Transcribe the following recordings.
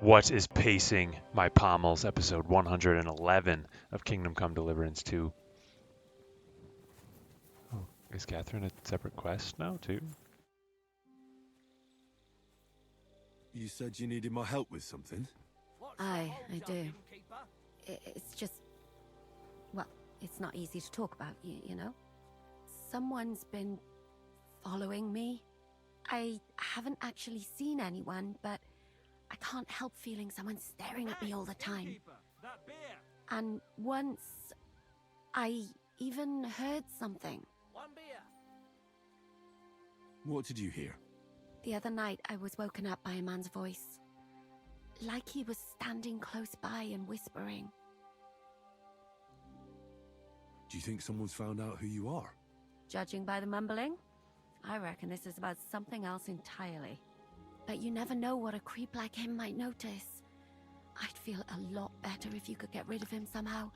What is pacing my pommels? Episode 111 of Kingdom Come Deliverance 2. Oh, is Catherine a separate quest now, too? You said you needed my help with something? I do. It's just... Well, it's not easy to talk about, you know? Someone's been following me. I haven't actually seen anyone, but I can't help feeling someone staring at me all the time. And once, I even heard something. What did you hear? The other night, I was woken up by a man's voice. Like he was standing close by and whispering. Do you think someone's found out who you are? Judging by the mumbling, I reckon this is about something else entirely. But you never know what a creep like him might notice. I'd feel a lot better if you could get rid of him somehow.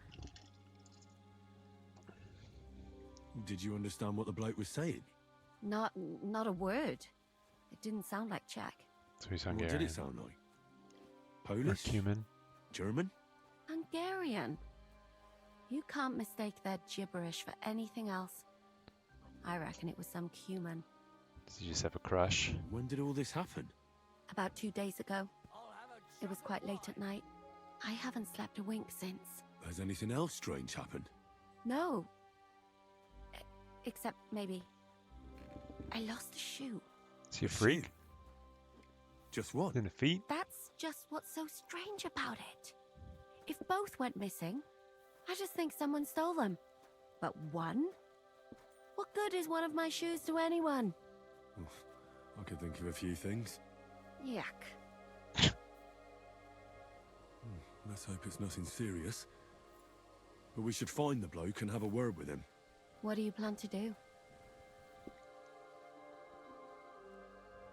Did you understand what the bloke was saying? Not a word. It didn't sound like Czech. So he's What Hungarian. did it sound like? Or Polish? Cumin. German? Hungarian. You can't mistake their gibberish for anything else. I reckon it was some cumin. Does he just have a crush? When did all this happen? About 2 days ago. It was quite late at night. I haven't slept a wink since. Has anything else strange happened? No. Except maybe... I lost a shoe. Is he a freak? Just one? In the feet? That's just what's so strange about it. If both went missing, I just think someone stole them. But one? What good is one of my shoes to anyone? I could think of a few things. Yuck. Let's hope it's nothing serious. But we should find the bloke and have a word with him. What do you plan to do?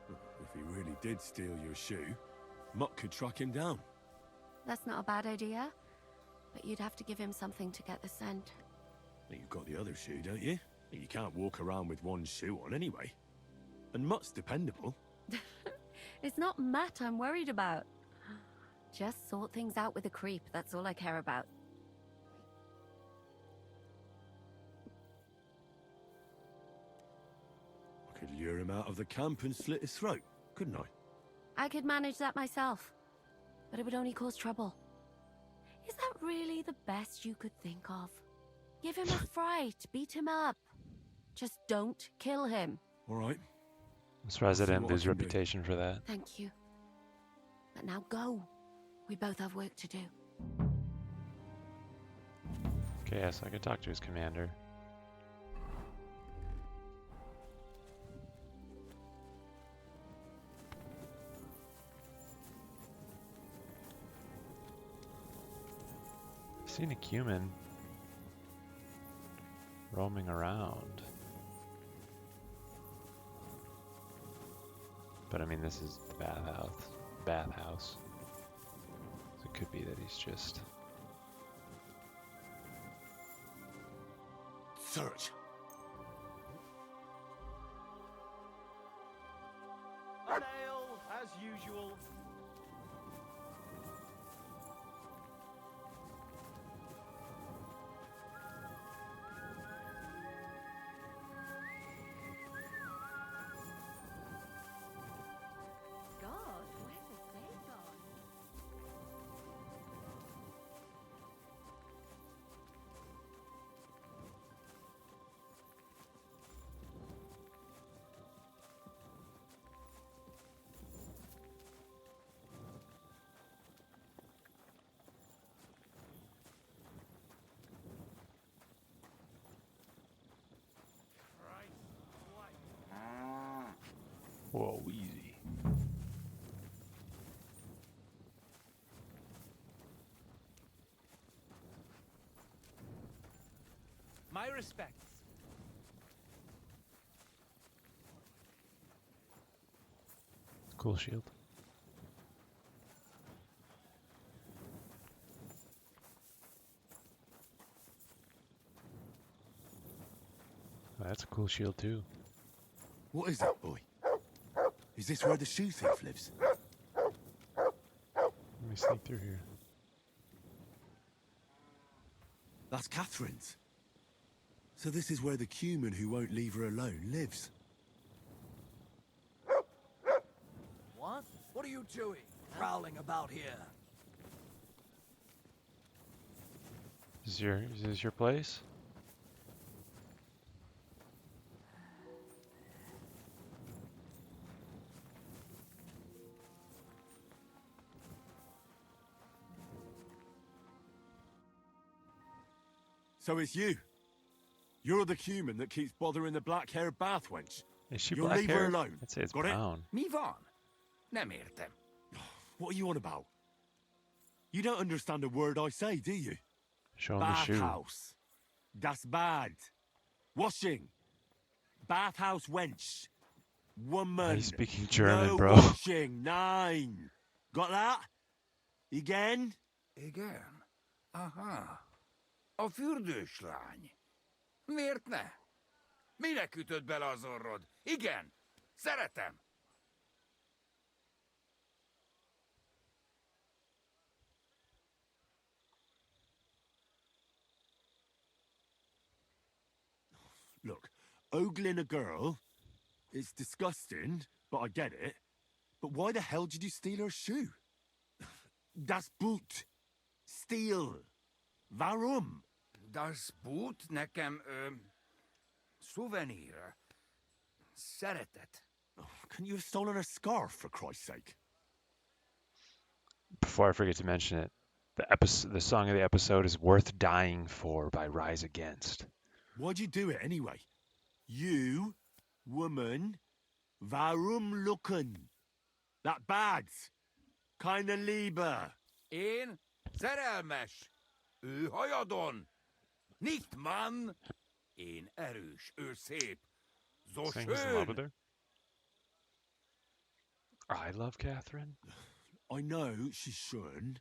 If he really did steal your shoe, Mutt could track him down. That's not a bad idea. But you'd have to give him something to get the scent. You've got the other shoe, don't you? You can't walk around with one shoe on anyway. And Mutt's dependable. It's not Matt I'm worried about. Just sort things out with the creep, that's all I care about. I could lure him out of the camp and slit his throat, couldn't I? I could manage that myself, but it would only cause trouble. Is that really the best you could think of? Give him a fright, beat him up. Just don't kill him. All right. I'm surprised I See didn't what I lose can do. reputation for that. Thank you. But now go. We both have work to do. Okay, yeah, so I could talk to his commander. I've seen a cumin roaming around. But I mean, this is the bathhouse. So it could be that he's just... Search. A nail, as usual. God, where has they gone? Whoa, easy. My respects. Cool shield. Oh, that's a cool shield too. What is that, boy? Is this where the shoe thief lives? me sneak through here. That's Catherine's. So this is where the human who won't leave her alone lives. What? What are you doing? Prowling about here. Is this your place? So it's you. You're the human that keeps bothering the black-haired bath wench. Is she You'll black leave her hair? alone. I'd say it's Got it? brown. Mi van? Nem értem. What are you on about? You don't understand a word I say, do you? Show him the shoe. Bathhouse. Das bad. Washing. Bathhouse wench. Woman. He's speaking German, no bro. washing. 9. Got that? Again? Igen. Aha. A fürdős lány. Miért ne? Minek ütöd bele az orrod? Igen. Szeretem. Look, ogling a girl, it's disgusting, but I get it. But why the hell did you steal her shoe? Das Boot. Steal. Warum? Das Boot nekem, szuvenír. Szeretet. Oh, couldn't you have stolen her scarf, for Christ's sake? Before I forget to mention it, the song of the episode is "Worth Dying For" by Rise Against. Why'd you do it anyway? You, woman, warum lucken? That bad. Keine Liebe. Én szerelmes. Ő hajadon. Nicht Mann. Én erős, ő szép. So Saying he's in love with schön. her. I love Catherine. I know she's schön,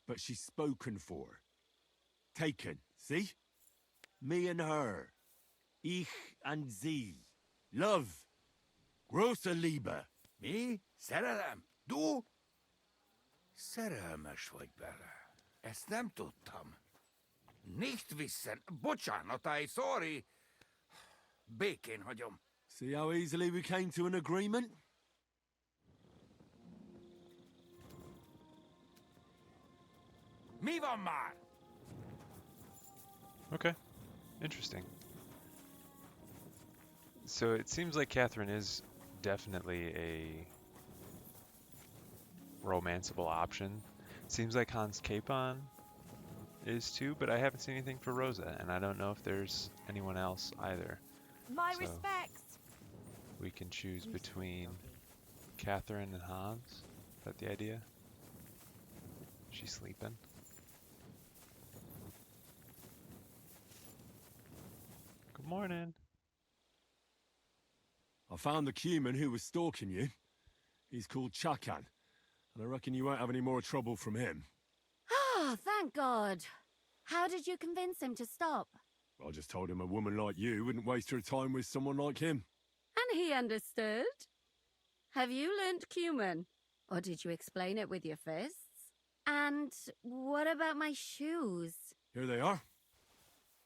but she's spoken for. Taken, see? Me and her. Ich and sie. Love. Große Liebe. Mi? Szerelem? Du? Szerelmes vagy bele. Ezt nem tudtam. Nicht wissen. Bocsánat, sorry. Békén hagyom. See how easily we came to an agreement? Mi van már? Okay, interesting. So it seems like Catherine is definitely a romanceable option. Seems like Hans Capon is too, but I haven't seen anything for Rosa, and I don't know if there's anyone else either. My So- respects. We can choose between Catherine and Hans. Is that the idea? She's sleeping. Good morning. I found the human who was stalking you. He's called Chakan, and I reckon you won't have any more trouble from him. Oh, thank God. How did you convince him to stop? I just told him a woman like you wouldn't waste her time with someone like him. And he understood? Have you learnt Cuman? Or did you explain it with your fists? And what about my shoes? Here they are.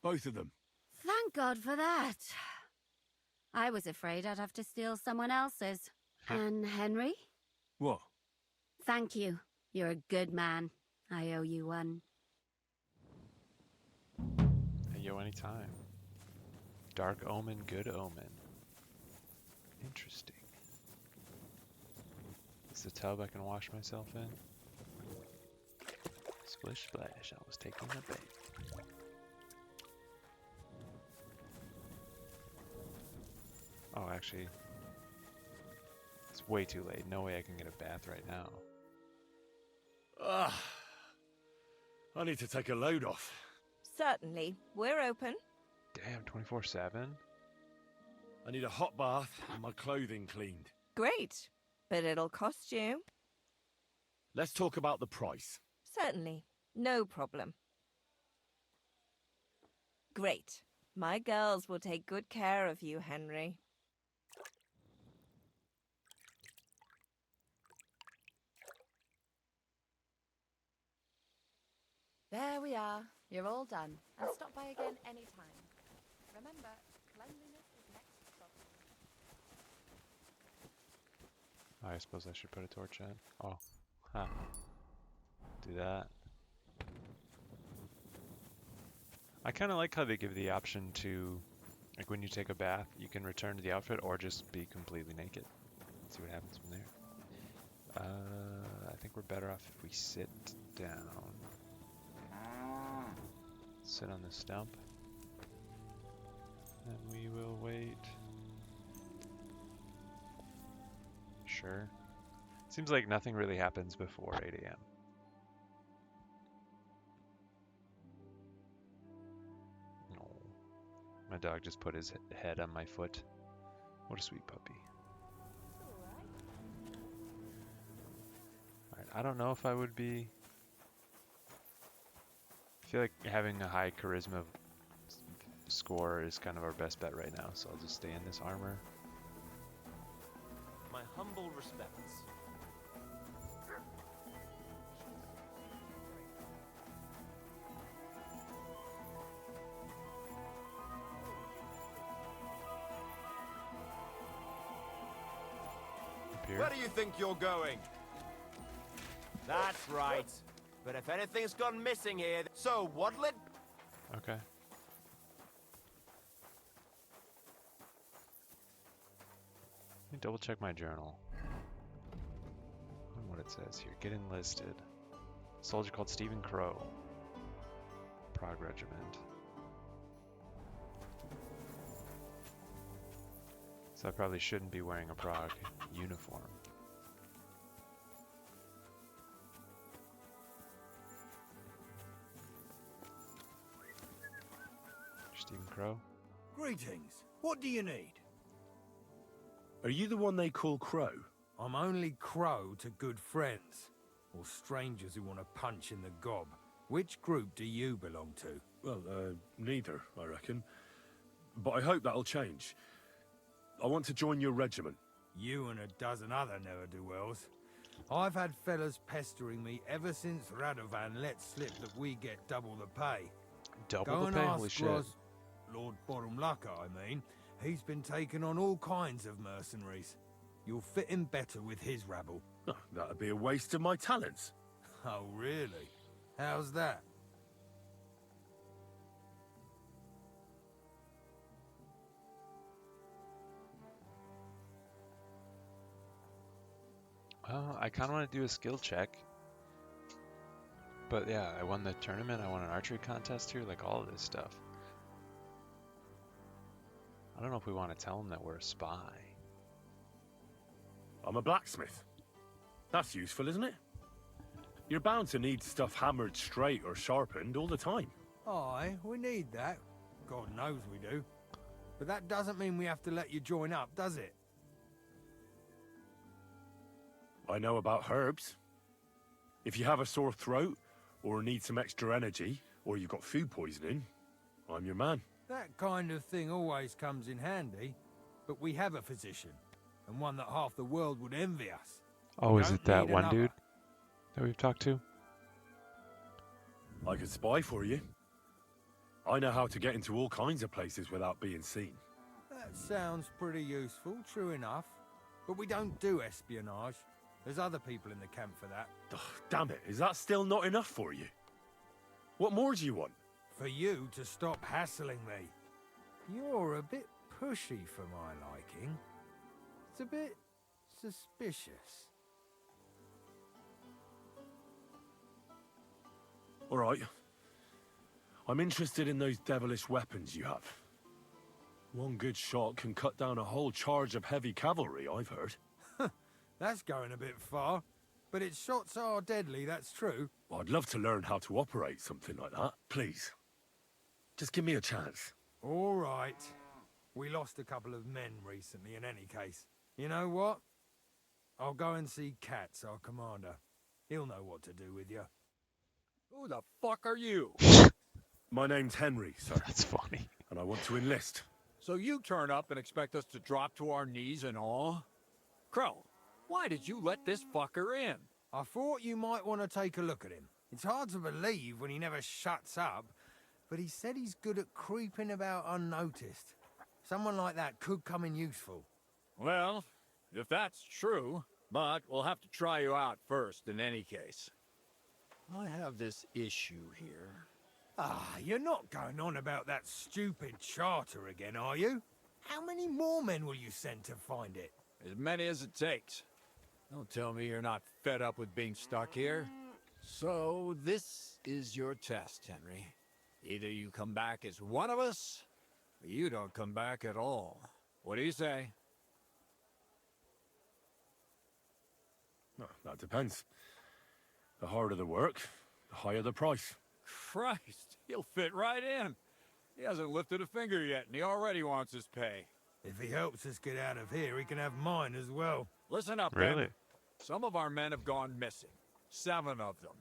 Both of them. Thank God for that. I was afraid I'd have to steal someone else's. And Henry? What? Thank you. You're a good man. I owe you one. Hey, yo, anytime. Dark omen, good omen. Interesting. Is the tub I can wash myself in? Splish splash, I was taking a bath. Oh, actually, it's way too late. No way I can get a bath right now. I need to take a load off. Certainly. We're open. Damn, 24/7? I need a hot bath and my clothing cleaned. Great. But it'll cost you. Let's talk about the price. Certainly. No problem. Great. My girls will take good care of you, Henry. You're all done. And stop by again anytime. Remember, cleanliness is next to property. I suppose I should put a torch in. Oh, huh. Do that. I kind of like how they give the option to, like when you take a bath, you can return to the outfit or just be completely naked. See what happens from there. I think we're better off if we sit down. Sit on the stump. And we will wait. Sure. Seems like nothing really happens before 8 a.m. No. My dog just put his head on my foot. What a sweet puppy. Alright, I don't know if I would be... I feel like having a high charisma score is kind of our best bet right now, so I'll just stay in this armor. My humble respects. Up here. Where do you think you're going? That's right. But if anything's gone missing here, so what'll it? Okay. Let me double check my journal. And what it says here. Get enlisted. Soldier called Stephen Crow. Prague Regiment. So I probably shouldn't be wearing a Prague uniform. Stephen Crow. Greetings. What do you need? Are you the one they call Crow? I'm only Crow to good friends, or strangers who want to punch in the gob. Which group do you belong to? Well, neither, I reckon. But I hope that'll change. I want to join your regiment. You and a dozen other ne'er-do-wells. I've had fellas pestering me ever since Radovan let slip that we get double the pay. Double Go the and pay? ask Holy shit. Gros, Lord Borumlaka, I mean. He's been taking on all kinds of mercenaries. You'll fit in better with his rabble. Oh, that'd be a waste of my talents. Oh, really? How's that? Well, I kind of want to do a skill check. But yeah, I won the tournament, I won an archery contest here, like all of this stuff. I don't know if we want to tell them that we're a spy. I'm a blacksmith. That's useful, isn't it? You're bound to need stuff hammered straight or sharpened all the time. Aye, we need that. God knows we do. But that doesn't mean we have to let you join up, does it? I know about herbs. If you have a sore throat, or need some extra energy, or you've got food poisoning, I'm your man. That kind of thing always comes in handy. But we have a physician, and one that half the world would envy us. Oh, is Don't it that need one another. dude that we've talked to? I could spy for you. I know how to get into all kinds of places without being seen. That sounds pretty useful, true enough. But we don't do espionage. There's other people in the camp for that. Ugh, damn it, is that still not enough for you? What more do you want? For you to stop hassling me. You're a bit pushy for my liking. It's a bit suspicious. All right. I'm interested in those devilish weapons you have. One good shot can cut down a whole charge of heavy cavalry, I've heard. That's going a bit far. But its shots are deadly, that's true. I'd love to learn how to operate something like that. Please. Just give me a chance. All right. We lost a couple of men recently in any case. You know what? I'll go and see Katz, our commander. He'll know what to do with you. Who the fuck are you? My name's Henry, sir, That's funny. and I want to enlist. So you turn up and expect us to drop to our knees in awe? Crow, why did you let this fucker in? I thought you might want to take a look at him. It's hard to believe when he never shuts up, but he said he's good at creeping about unnoticed. Someone like that could come in useful. Well, if that's true, but we'll have to try you out first in any case. I have this issue here. Ah, you're not going on about that stupid charter again, are you? How many more men will you send to find it? As many as it takes. Don't tell me you're not fed up with being stuck here. So, this is your test, Henry. Either you come back as one of us, or you don't come back at all. What do you say? Well, that depends. The harder the work, the higher the price. Christ, he'll fit right in. He hasn't lifted a finger yet, and he already wants his pay. If he helps us get out of here, he can have mine as well. Listen up, Really? Ben. Some of our men have gone missing. 7 of them.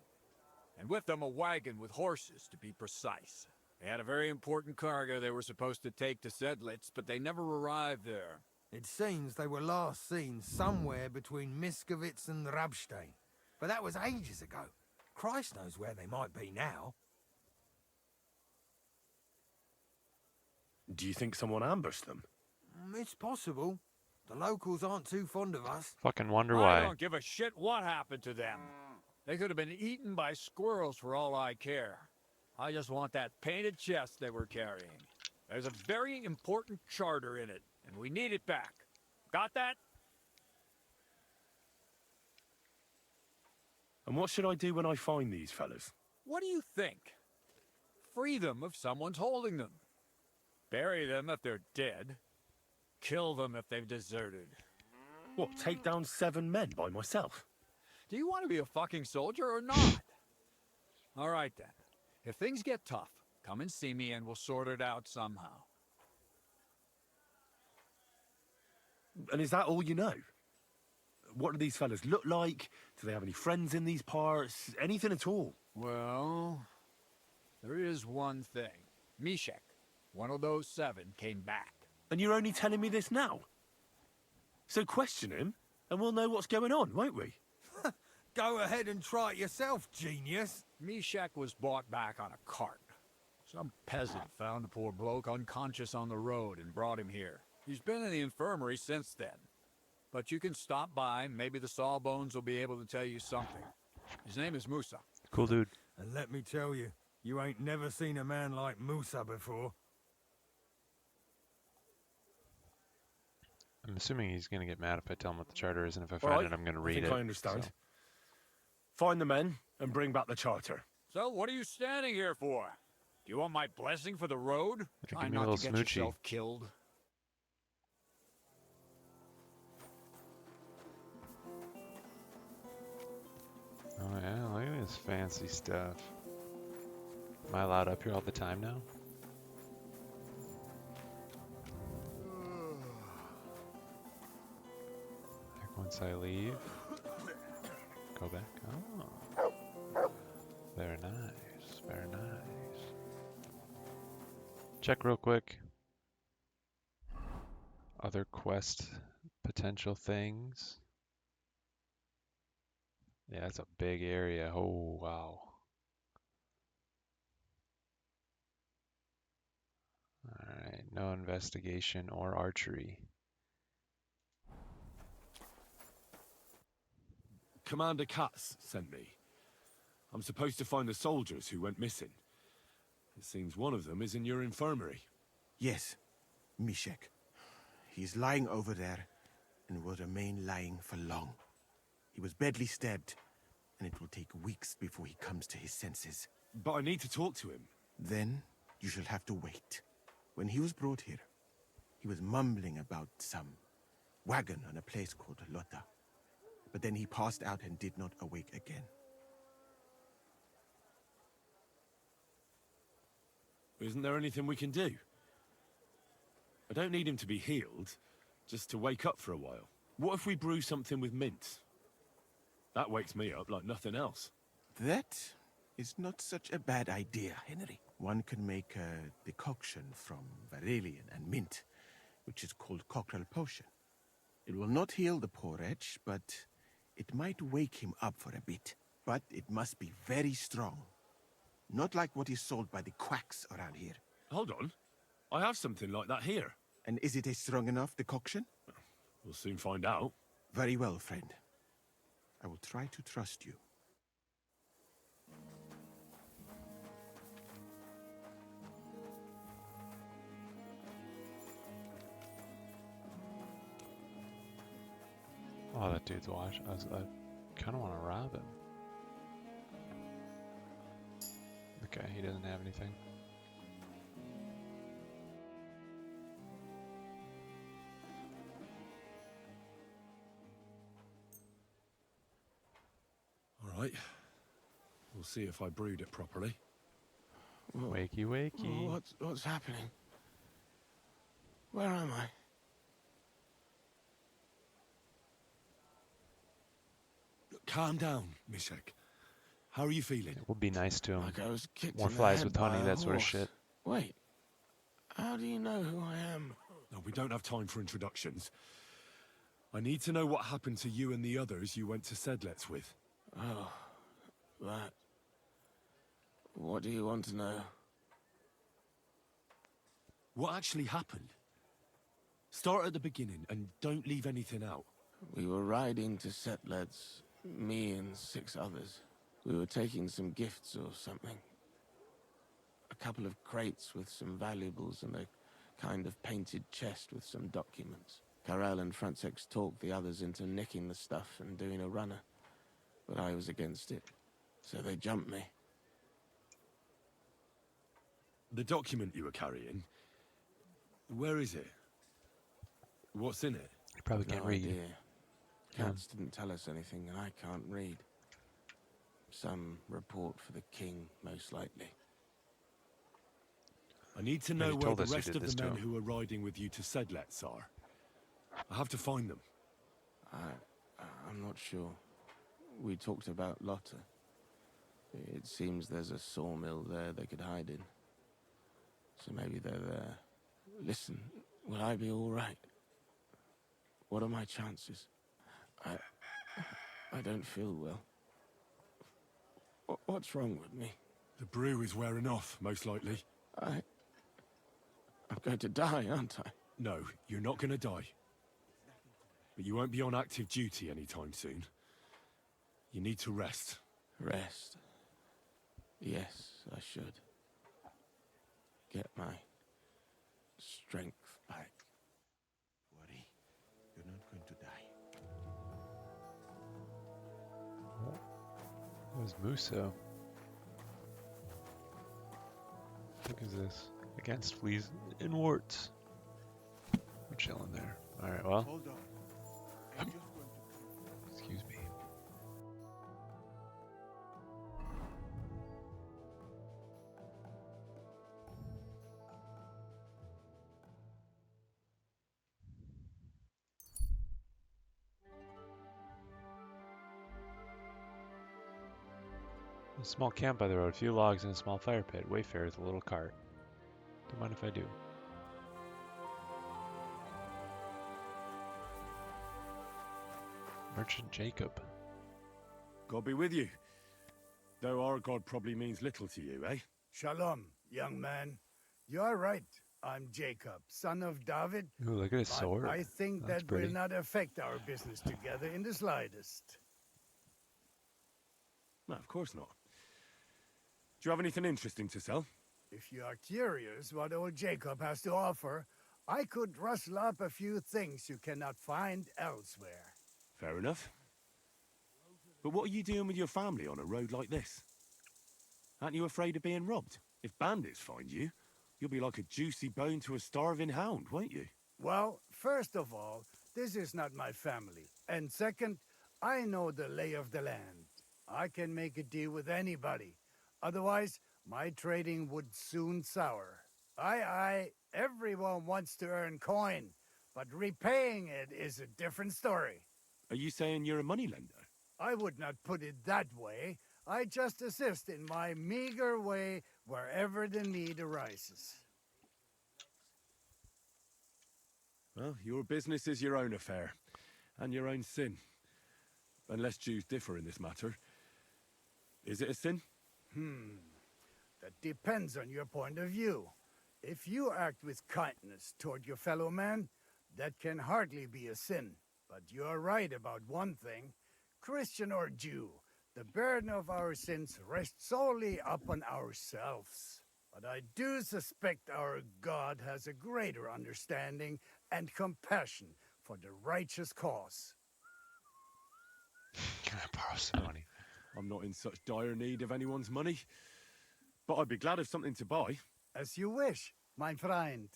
And with them a wagon with horses, to be precise. They had a very important cargo they were supposed to take to Sedlitz, but they never arrived there. It seems they were last seen somewhere between Miskovitz and Rabstein. But that was ages ago. Christ knows where they might be now. Do you think someone ambushed them? It's possible. The locals aren't too fond of us. Fucking wonder I why. don't give a shit what happened to them. They could have been eaten by squirrels for all I care. I just want that painted chest they were carrying. There's a very important charter in it, and we need it back. Got that? And what should I do when I find these fellas? What do you think? Free them if someone's holding them. Bury them if they're dead. Kill them if they've deserted. What, take down 7 men by myself? Do you want to be a fucking soldier or not? All right then. If things get tough, come and see me and we'll sort it out somehow. And is that all you know? What do these fellas look like? Do they have any friends in these parts? Anything at all? Well, there is one thing. Mishek, one of those 7, came back. And you're only telling me this now? So question him, and we'll know what's going on, won't we? Go ahead and try it yourself, genius. Mishek was brought back on a cart. Some peasant found the poor bloke unconscious on the road and brought him here. He's been in the infirmary since then. But you can stop by, maybe the Sawbones will be able to tell you something. His name is Musa. Cool dude. And let me tell you, you ain't never seen a man like Musa before. I'm assuming he's gonna get mad if I tell him what the charter is, and if I All find right, it, I'm gonna I read think it. I understand. so. Find the men and bring back the charter. So, what are you standing here for? Do you want my blessing for the road? Give Try me a not little to get smoochie. yourself killed. Oh yeah, look at this fancy stuff. Am I allowed up here all the time now? Back once I leave. Go back. Oh. Very nice. Very nice. Check real quick. Other quest potential things. Yeah, that's a big area. Oh, wow. Alright, no investigation or archery. Commander Katz sent me. I'm supposed to find the soldiers who went missing. It seems one of them is in your infirmary. Yes, Mishek. He's lying over there, and will remain lying for long. He was badly stabbed, and it will take weeks before he comes to his senses. But I need to talk to him. Then you shall have to wait. When he was brought here, he was mumbling about some wagon on a place called Lota. But then he passed out and did not awake again. Isn't there anything we can do? I don't need him to be healed, just to wake up for a while. What if we brew something with mint? That wakes me up like nothing else. That is not such a bad idea, Henry. One can make a decoction from Varelian and mint, which is called cockerel potion. It will not heal the poor wretch, but It might wake him up for a bit, but it must be very strong. Not like what is sold by the quacks around here. Hold on. I have something like that here. And is it a strong enough decoction? We'll soon find out. Very well, friend. I will try to trust you. Oh, that dude's watching. I kind of want to rob him. Okay, he doesn't have anything. All right. We'll see if I brewed it properly. Wakey, wakey. What's happening? Where am I? Calm down, Mishek. How are you feeling? We'll be nice to him. Like I was kicked More in the flies head with by honey, a that sort of horse. shit. Wait. How do you know who I am? No, we don't have time for introductions. I need to know what happened to you and the others you went to Sedlets with. Oh, that. What do you want to know? What actually happened? Start at the beginning and don't leave anything out. We were riding to Setleds, me and 6 others. We were taking some gifts or something. A couple of crates with some valuables and a kind of painted chest with some documents. Karel and Francex talked the others into nicking the stuff and doing a runner, but I was against it, so they jumped me. The document you were carrying, where is it? What's in it? You probably can't No read. idea. Cats didn't tell us anything, and I can't read. Some report for the king, most likely. I need to Yeah, know you where told the us you rest did of this the to men him. who are riding with you to Sedlets are. I have to find them. I'm not sure. We talked about Lotta. It seems there's a sawmill there they could hide in. So maybe they're there. Listen, will I be all right? What are my chances? I don't feel well. What's wrong with me? The brew is wearing off, most likely. I'm going to die, aren't I? No, you're not going to die. But you won't be on active duty anytime soon. You need to rest. Rest. Yes, I should. Get my strength back. Worry, you're not going to die. What was Muso? What is this? Against fleas and warts. We're chilling there. Alright, well. Hold on. I'm just going to... Excuse me. A small camp by the road, a few logs and a small fire pit. Wayfarer with a little cart. Don't mind if I do. Merchant Jacob. God be with you. Though our God probably means little to you, eh? Shalom, young man. You're right. I'm Jacob, son of David. Ooh, look at his But sword. I think That's that pretty. will not affect our business together in the slightest. No, of course not. Do you have anything interesting to sell? If you are curious what old Jacob has to offer, I could rustle up a few things you cannot find elsewhere. Fair enough. But what are you doing with your family on a road like this? Aren't you afraid of being robbed? If bandits find you, you'll be like a juicy bone to a starving hound, won't you? Well, first of all, this is not my family. And second, I know the lay of the land. I can make a deal with anybody. Otherwise, my trading would soon sour. Aye, everyone wants to earn coin, but repaying it is a different story. Are you saying you're a moneylender? I would not put it that way. I just assist in my meager way wherever the need arises. Well, your business is your own affair, and your own sin. Unless Jews differ in this matter. Is it a sin? That depends on your point of view. If you act with kindness toward your fellow man, that can hardly be a sin. But you're right about one thing. Christian or Jew, the burden of our sins rests solely upon ourselves. But I do suspect our God has a greater understanding and compassion for the righteous cause. Can I borrow some money? I'm not in such dire need of anyone's money. But I'd be glad of something to buy. As you wish, my friend.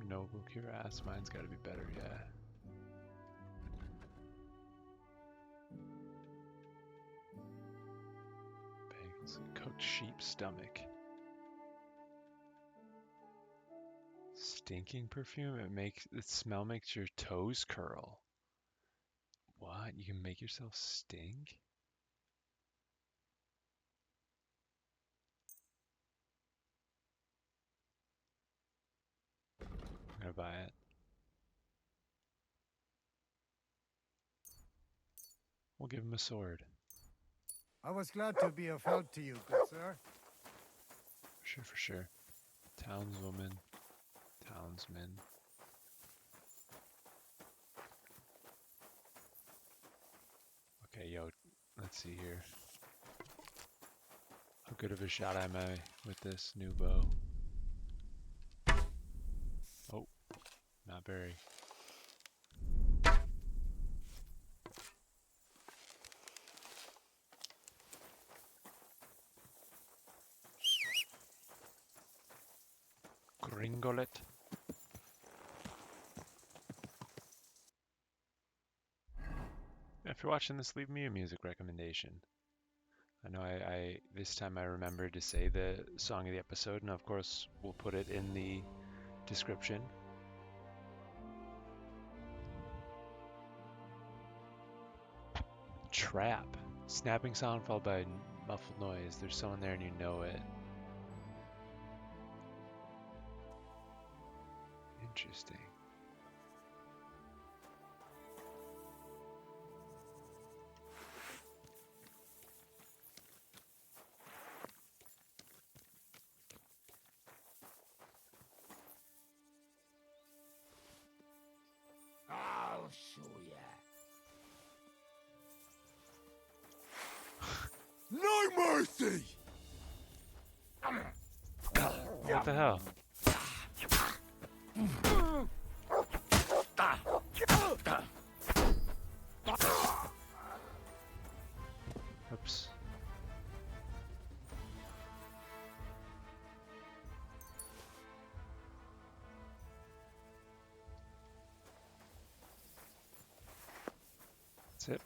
Noble cuirass. Mine's got to be better, yeah. Bagels. Cooked sheep stomach. Stinking perfume. The smell makes your toes curl. What? You can make yourself stink? I'm gonna buy it. We'll give him a sword. I was glad to be of help to you, good sir. For sure, for sure. Townswoman. Townsman. Okay, yo, let's see here. How good of a shot am I with this new bow? Oh, not very. Gringolet. If you're watching this, leave me a music recommendation. I know I this time I remembered to say the song of the episode, and of course we'll put it in the description. Trap. Snapping sound followed by muffled noise. There's someone there and you know it. Interesting. I'll show ya. No mercy! What the hell? Oops. That's it.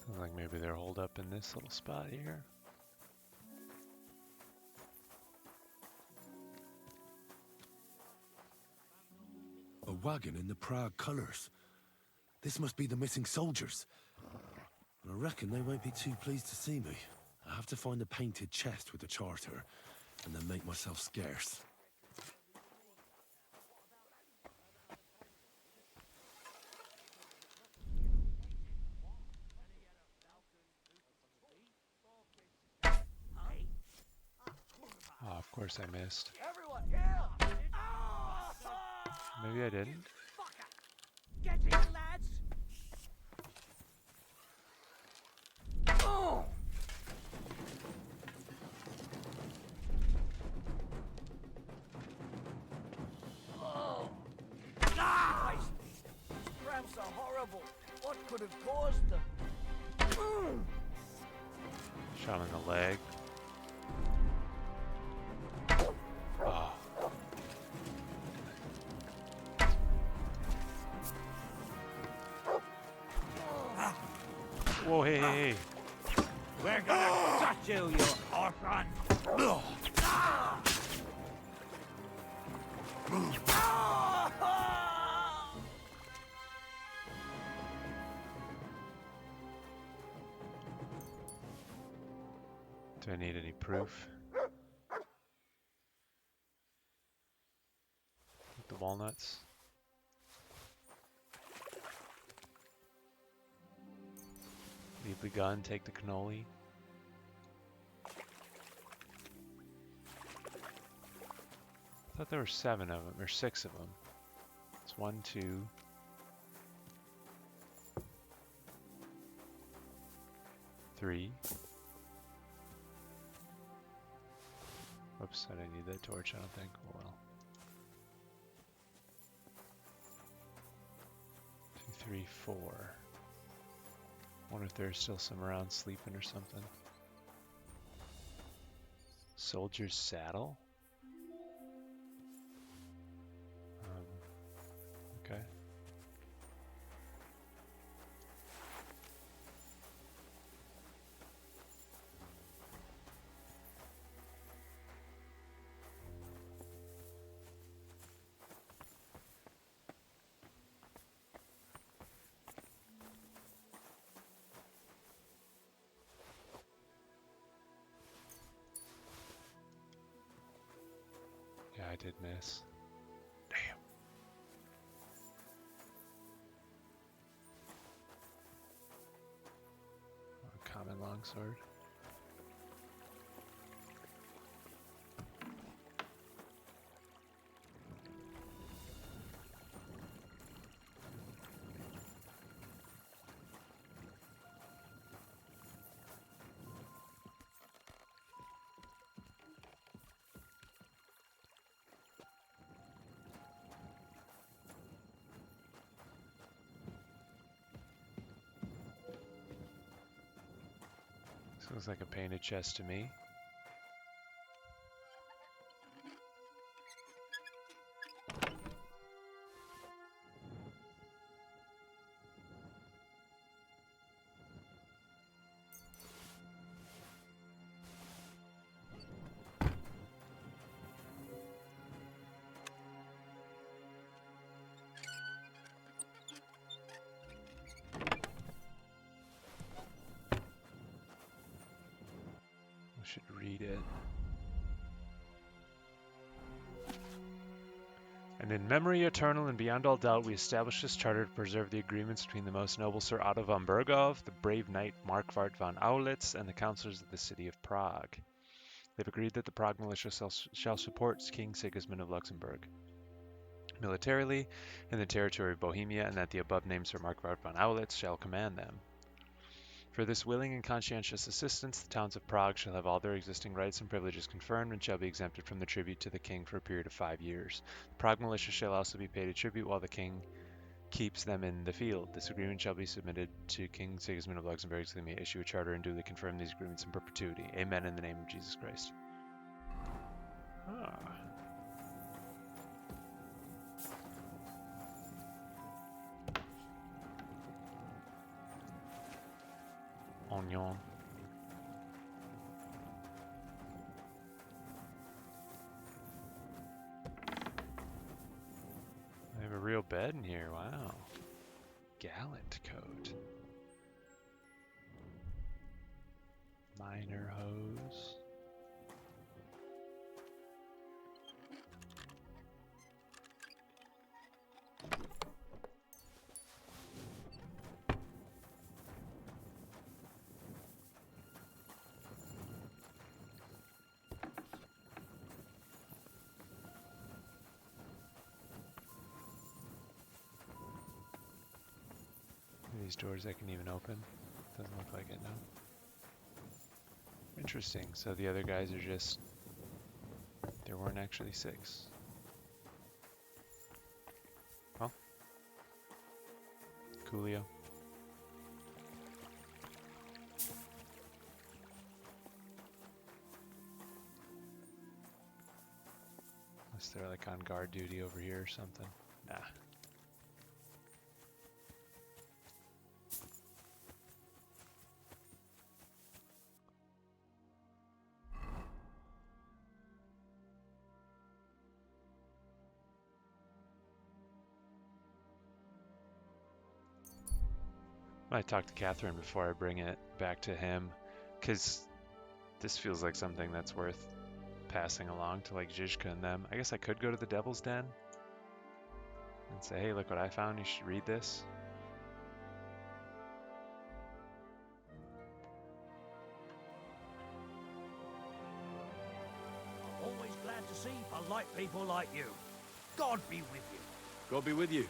Sounds like maybe they're holed up in this little spot here. A wagon in the Prague colours. This must be the missing soldiers. I reckon they won't be too pleased to see me. I have to find the painted chest with the charter, and then make myself scarce. Oh, of course I missed. Everyone, here! Maybe I didn't. Get in, lads! What could have caused them? Shot him in the leg. Oh. Whoa, hey, hey, hey. We're gonna gut you, you orphan! Do I need any proof? The walnuts. Leave the gun, take the cannoli. I thought there were 7 of them, or 6 of them. It's 1, 2. 3. Whoops, I didn't need that torch, I don't think. Oh well. 2, 3, 4. Wonder if there's still some around sleeping or something. Soldier's saddle? Okay. Yeah, I did miss. Damn. A common longsword. This looks like a painted chest to me. Should read it. And in memory eternal and beyond all doubt, we establish this charter to preserve the agreements between the most noble Sir Otto von Bergov, the brave knight Markvart von Aulitz, and the councillors of the city of Prague. They've agreed that the Prague militia shall support King Sigismund of Luxembourg militarily in the territory of Bohemia, and that the above-named Sir Markvart von Aulitz shall command them. For this willing and conscientious assistance, the towns of Prague shall have all their existing rights and privileges confirmed and shall be exempted from the tribute to the king for a period of 5 years. The Prague militia shall also be paid a tribute while the king keeps them in the field. This agreement shall be submitted to King Sigismund of Luxembourg, so they may issue a charter and duly confirm these agreements in perpetuity. Amen in the name of Jesus Christ. Ah. Onion. I have a real bed in here, wow. Gallant coat. Miner hose. These doors I can even open. Doesn't look like it, no. Interesting. So the other guys are just... There weren't actually 6. Well. Coolio. they're like on guard duty over here or something. Nah. I talked to Catherine before I bring it back to him, because this feels like something that's worth passing along to like Zizka and them. I guess I could go to the Devil's Den and say, hey, look what I found, you should read this. I'm always glad to see polite people like you. God be with you. God be with you.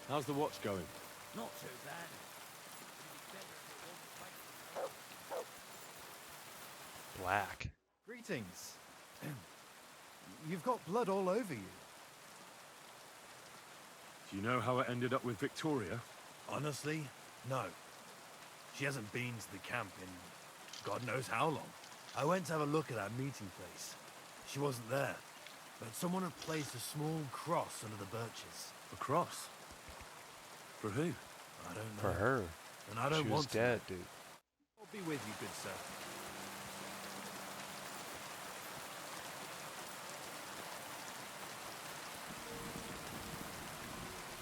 How's the watch going? Not too bad. Black. Greetings. You've got blood all over you. Do you know how it ended up with Victoria? Honestly, no. She hasn't been to the camp in God knows how long. I went to have a look at our meeting place. She wasn't there, but someone had placed a small cross under the birches. A cross? For who? I don't know. For her. And I don't She want was to. dead, dude. I'll be with you, good sir.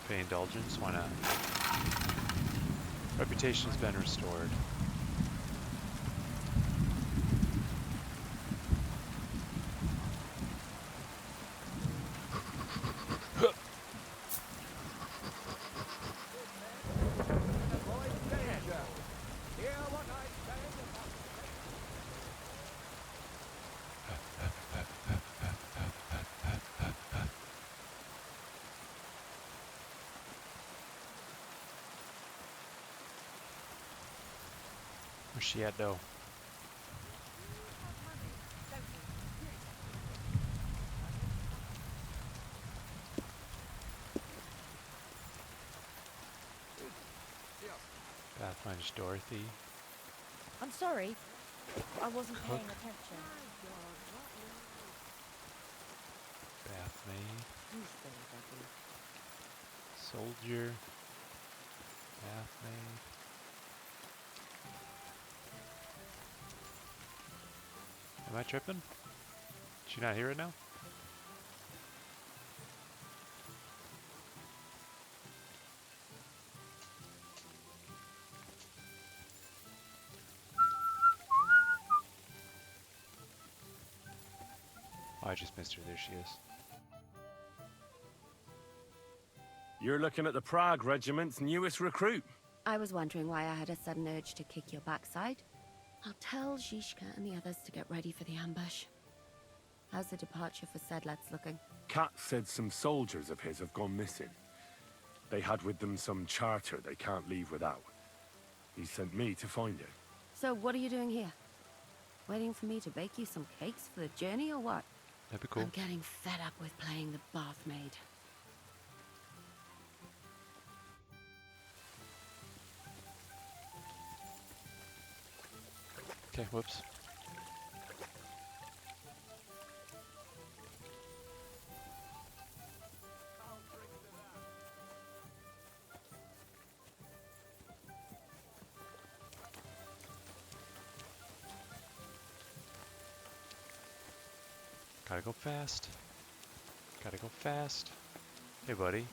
Pay indulgence, why not? Reputation's been restored. Where's she at, though? Pathfinder's Dorothy. I'm sorry. I wasn't Cook. paying attention. Bath maid. You stay, Debbie. Soldier. Bath maid. Am I tripping? Is she not here right now? Oh, I just missed her. There she is. You're looking at the Prague Regiment's newest recruit. I was wondering why I had a sudden urge to kick your backside. I'll tell Zizka and the others to get ready for the ambush. How's the departure for Sedlets looking? Kat said some soldiers of his have gone missing. They had with them some charter they can't leave without. He sent me to find it. So what are you doing here? Waiting for me to bake you some cakes for the journey or what? That'd be cool. I'm getting fed up with playing the bath maid. Okay, whoops. Gotta go fast. Gotta go fast. Hey, buddy.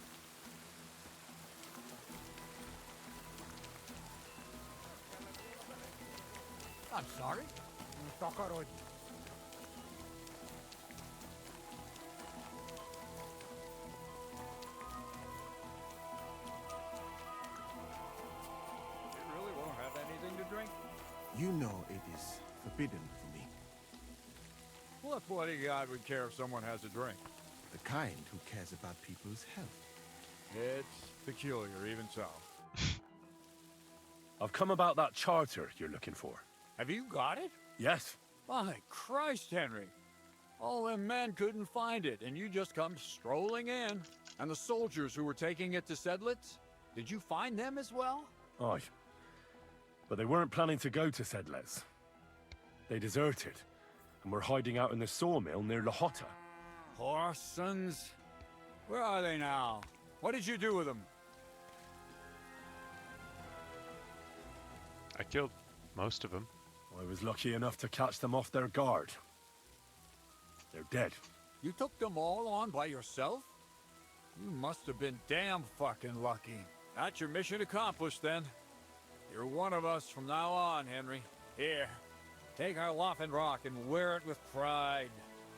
I'm sorry. You really won't have anything to drink? You know it is forbidden for me. What bodyguard would care if someone has a drink? The kind who cares about people's health. It's peculiar, even so. I've come about that charter you're looking for. Have you got it? Yes. My Christ, Henry. All them men couldn't find it, and you just come strolling in. And the soldiers who were taking it to Sedlitz? Did you find them as well? Aye. But they weren't planning to go to Sedlets. They deserted, and were hiding out in the sawmill near Lahota. Horsons? Where are they now? What did you do with them? I killed most of them. I was lucky enough to catch them off their guard. They're dead. You took them all on by yourself? You must have been damn fucking lucky. That's your mission accomplished, then. You're one of us from now on, Henry. Here, take our Laughing Rock and wear it with pride.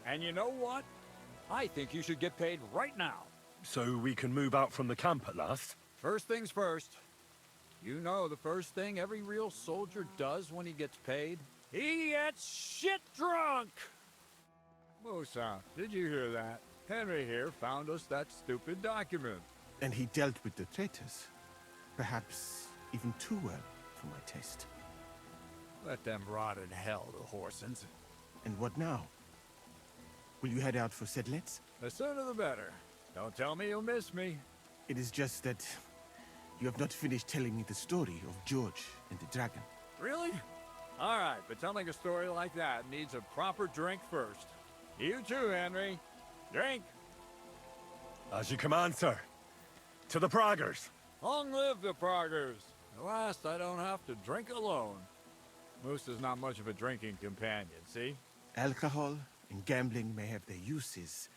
And you know what? I think you should get paid right now. So we can move out from the camp at last? First things first. You know the first thing every real soldier does when he gets paid? He gets shit drunk! Musa, did you hear that? Henry here found us that stupid document. And he dealt with the traitors. Perhaps even too well for my taste. Let them rot in hell, the Horsons. And what now? Will you head out for Sedlets? The sooner the better. Don't tell me you'll miss me. It is just that you have not finished telling me the story of George and the dragon. Really? All right, but telling a story like that needs a proper drink first. You too, Henry. Drink. As you command, sir. To the Praggers. Long live the Praggers. At last, I don't have to drink alone. Moose is not much of a drinking companion, see? Alcohol and gambling may have their uses,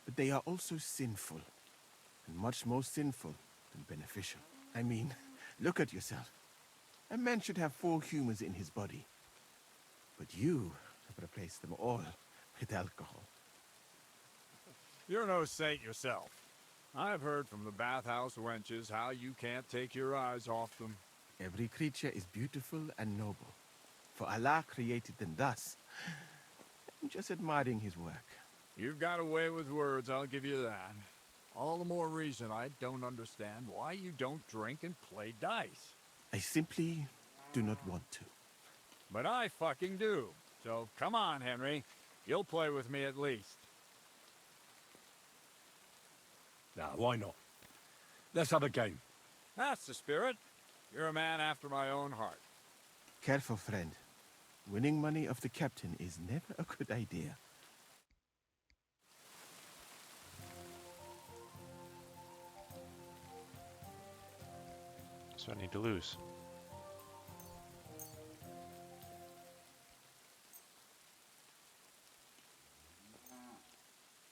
but they are also sinful. And much more sinful than beneficial. I mean, look at yourself. A man should have 4 humors in his body. But you have replaced them all with alcohol. You're no saint yourself. I've heard from the bathhouse wenches how you can't take your eyes off them. Every creature is beautiful and noble. For Allah created them thus. I'm just admiring his work. You've got a way with words, I'll give you that. All the more reason I don't understand why you don't drink and play dice. I simply do not want to. But I fucking do. So come on, Henry. You'll play with me at least. Nah, why not? Let's have a game. That's the spirit. You're a man after my own heart. Careful, friend. Winning money of the captain is never a good idea. So I need to lose.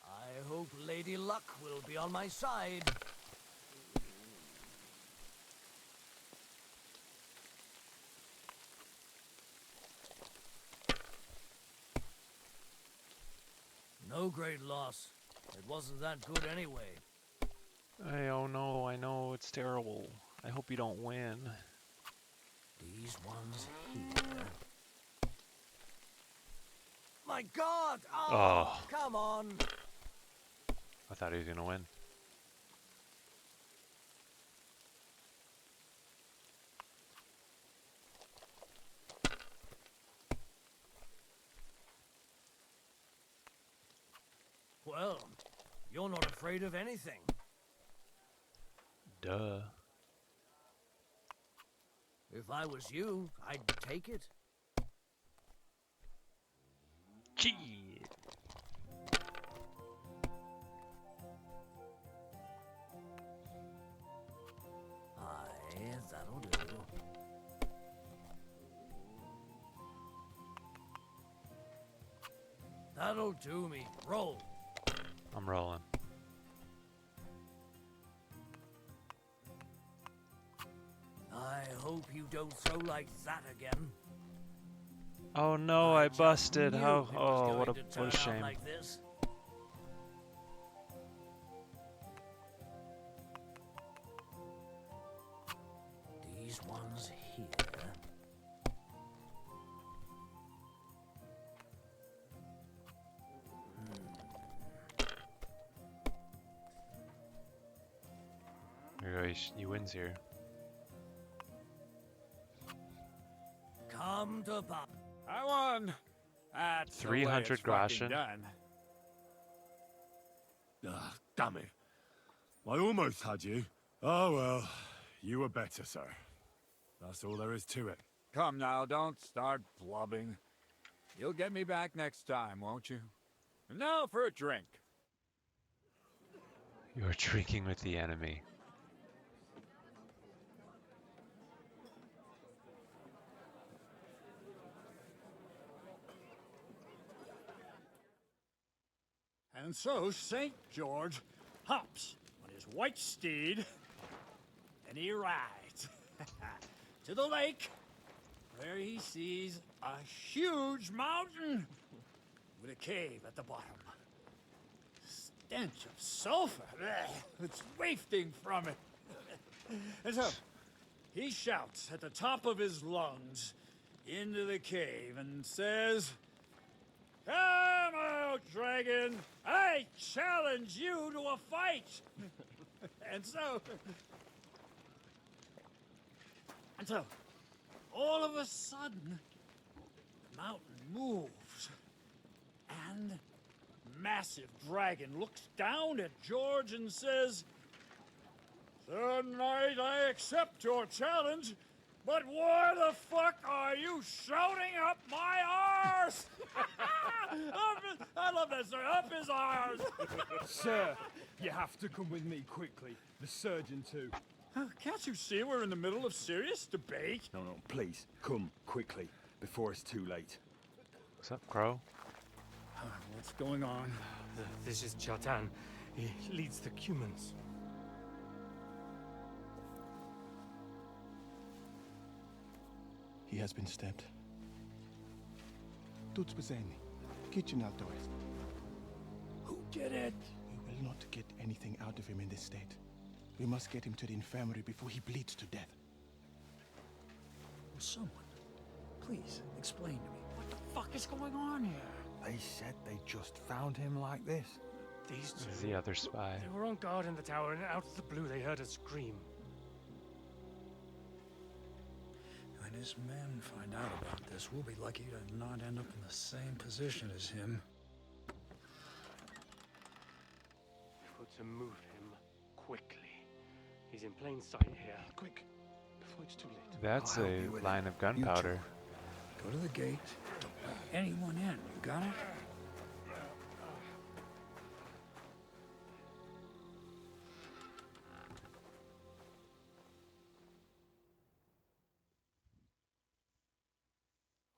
I hope Lady Luck will be on my side. No great loss. It wasn't that good anyway. Oh no, I know, it's terrible. I hope you don't win. These ones here. My God! Oh, come on! I thought he was gonna win. Well, you're not afraid of anything. Duh. If I was you, I'd take it. Gee. Aye, that'll do. That'll do me. Roll. I'm rolling. I hope you don't throw like that again. Oh no, I busted. knew How? it was Oh, going what to a turn out shame. like this. These ones here. Here we go, he wins here. Come to pop. I won. That's 300 groschen. Done. Ah, damn it. I almost had you. Oh well, you were better, sir. That's all there is to it. Come now, don't start blubbing. You'll get me back next time, won't you? And now for a drink. You are drinking with the enemy. And so St. George hops on his white steed, and he rides to the lake, where he sees a huge mountain with a cave at the bottom. Stench of sulfur, it's wafting from it. And so he shouts at the top of his lungs into the cave and says, "Come out, dragon! I challenge you to a fight!" And so, all of a sudden, the mountain moves, and massive dragon looks down at George and says, "Sir Knight, I accept your challenge, but why the fuck are you shouting up my arse?" I love that, sir. Up his arse. Sir, you have to come with me quickly. The surgeon too. Can't you see we're in the middle of serious debate? No, please, come quickly, before it's too late. What's up, Crow? What's going on? This is Chatan. He leads the humans. He has been stabbed. Tuts bezeni. Kitchen outdoors. Who did it? We will not get anything out of him in this state. We must get him to the infirmary before he bleeds to death. Will someone please explain to me what the fuck is going on here? They said they just found him like this. These This is two, the other spy. they were on guard in the tower, and out of the blue they heard a scream. When his men find out about this, we'll be lucky to not end up in the same position as him. We've got to move him quickly. He's in plain sight here. Quick, before it's too late. That's I'll a be with line you. of gunpowder. Go to the gate. Don't let anyone in. You got it?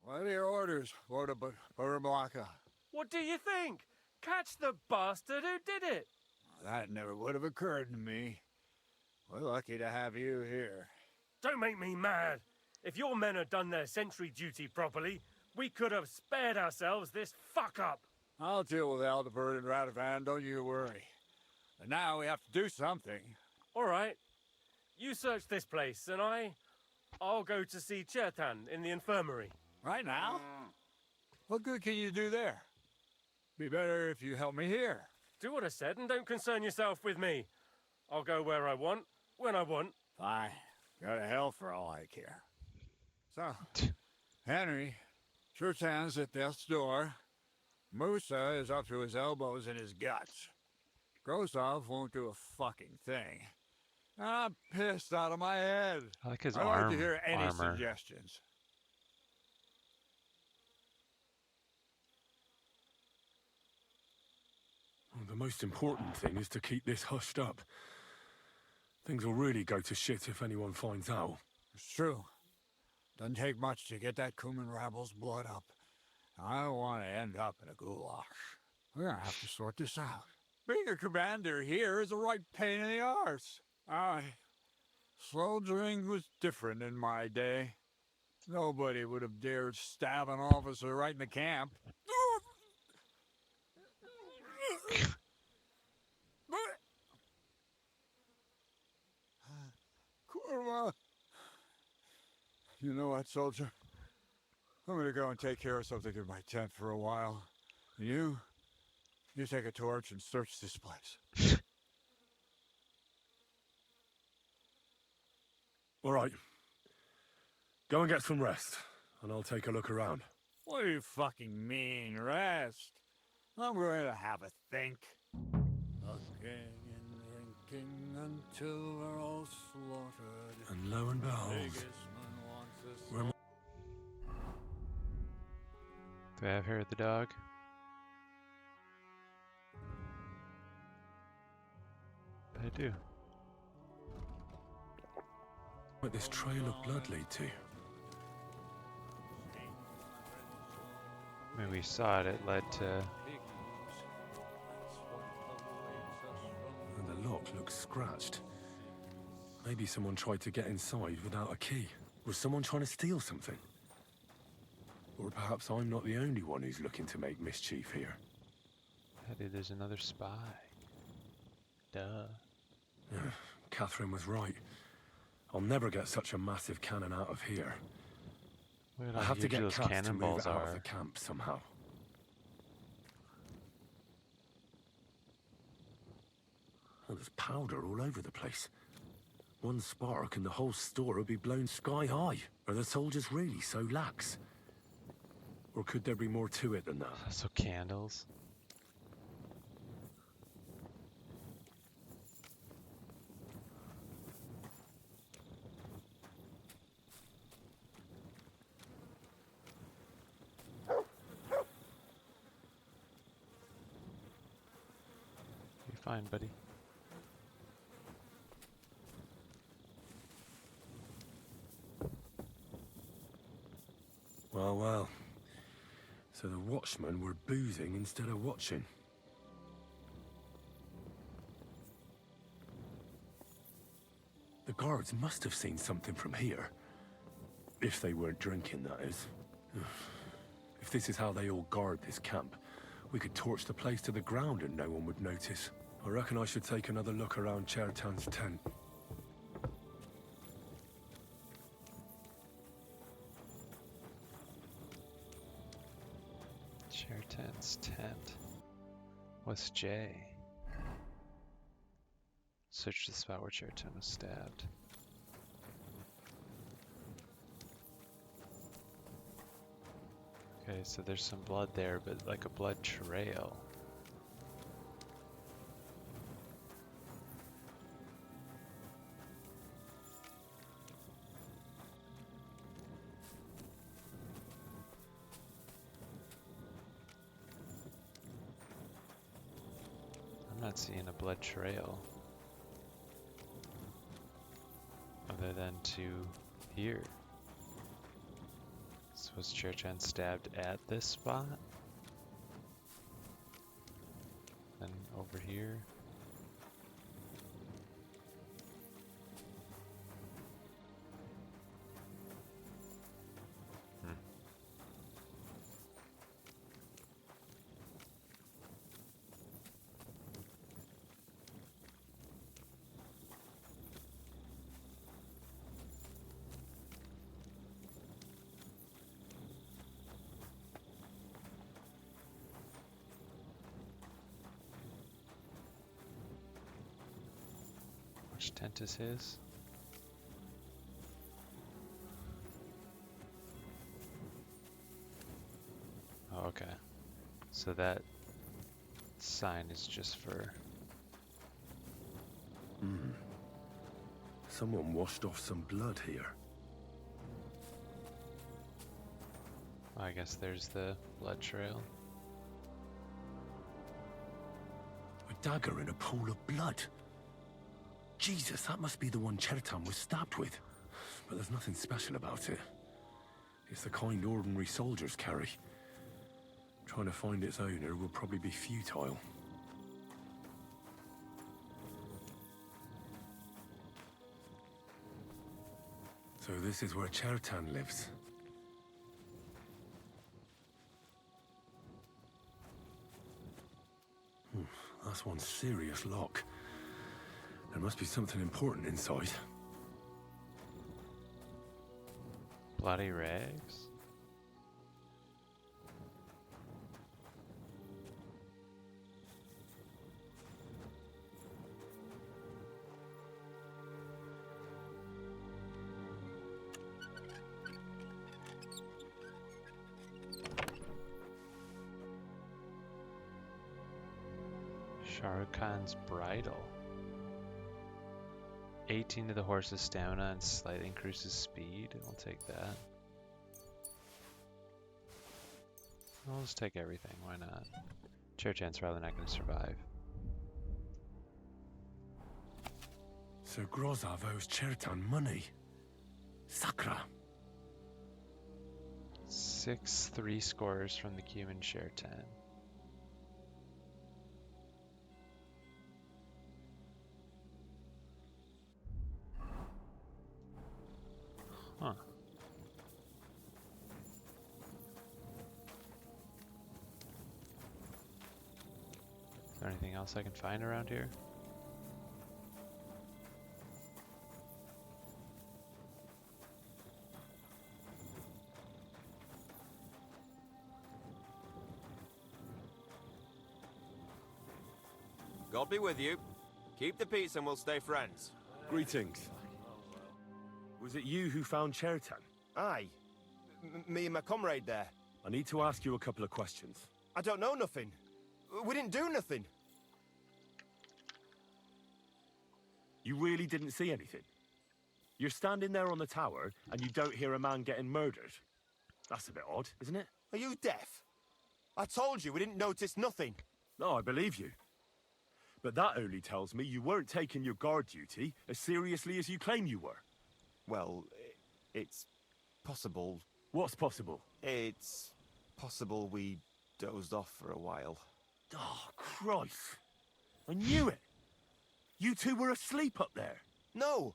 What are your orders, Lord of Burblaka? What do you think? Catch the bastard who did it! That never would have occurred to me. We're lucky to have you here. Don't make me mad. If your men had done their sentry duty properly, we could have spared ourselves this fuck-up. I'll deal with Aldebert and Radovan, don't you worry. But now we have to do something. All right. You search this place, and I'll go to see Chertan in the infirmary. Right now? What good can you do there? Be better if you help me here. Do what I said and don't concern yourself with me. I'll go where I want, when I want. Fine. Go to hell for all I care. So, Henry, Chertan's at death's door. Musa is up to his elbows in his guts. Grozov won't do a fucking thing. I'm pissed out of my head. I like his I'd armor. like to hear any suggestions. Well, the most important thing is to keep this hushed up. Things will really go to shit if anyone finds out. It's true. Doesn't take much to get that Kuman rabble's blood up. I don't want to end up in a goulash. We're gonna have to sort this out. Being a commander here is a right pain in the arse. Soldiering was different in my day. Nobody would have dared stab an officer right in the camp. Kurma. You know what, soldier? I'm gonna go and take care of something in my tent for a while. And you take a torch and search this place. All right. Go and get some rest, and I'll take a look around. What do you fucking mean, rest? I'm going to have a think. Looking and thinking until we're all slaughtered. And lo and behold, we're... Do I have hair of the dog? I do. Where'd this trail of blood lead to? When we saw it, it led to... And the lock looks scratched. Maybe someone tried to get inside without a key. Was someone trying to steal something? Or perhaps I'm not the only one who's looking to make mischief here. Maybe there's another spy. Duh. Catherine was right. I'll never get such a massive cannon out of here. Look at I how have to huge get those Katz to move cannonballs it out are. of the camp somehow. Oh, there's powder all over the place. One spark and the whole store would be blown sky high. Are the soldiers really so lax? Or could there be more to it than that? So candles. You're fine, buddy. Well, well. So the watchmen were boozing instead of watching. The guards must have seen something from here. If they weren't drinking, that is. If this is how they all guard this camp, we could torch the place to the ground and no one would notice. I reckon I should take another look around Chertan's tent. Chertan's tent. What's J? Search the spot where Chertan was stabbed. Okay, so there's some blood there, but like a blood trail. I'm not seeing a blood trail. Other than to here. So was Chertan stabbed at this spot? Then over here? Which tent is his? Oh, okay. So that sign is just for... Someone washed off some blood here. I guess there's the blood trail. A dagger in a pool of blood. Jesus, that must be the one Chertan was stabbed with. But there's nothing special about it. It's the kind ordinary soldiers carry. Trying to find its owner will probably be futile. So this is where Chertan lives. That's one serious lock. There must be something important inside. Bloody rags? Shah Rukh Khan's bridle. 18 to the horse's stamina and slightly increases speed. I'll take that. I'll just take everything. Why not? Chertan's probably not going to survive. So Grozov owes Chertan money. Sakra. 6 scores from the Cuman share 10. Huh. Is there anything else I can find around here? God be with you. Keep the peace and we'll stay friends. Greetings. Was it you who found Chertan? Aye. Me and my comrade there. I need to ask you a couple of questions. I don't know nothing. We didn't do nothing. You really didn't see anything? You're standing there on the tower, and you don't hear a man getting murdered? That's a bit odd, isn't it? Are you deaf? I told you we didn't notice nothing. No, I believe you. But that only tells me you weren't taking your guard duty as seriously as you claim you were. Well, it's possible. What's possible? It's possible we dozed off for a while. Oh, Christ. I knew it. You two were asleep up there. No,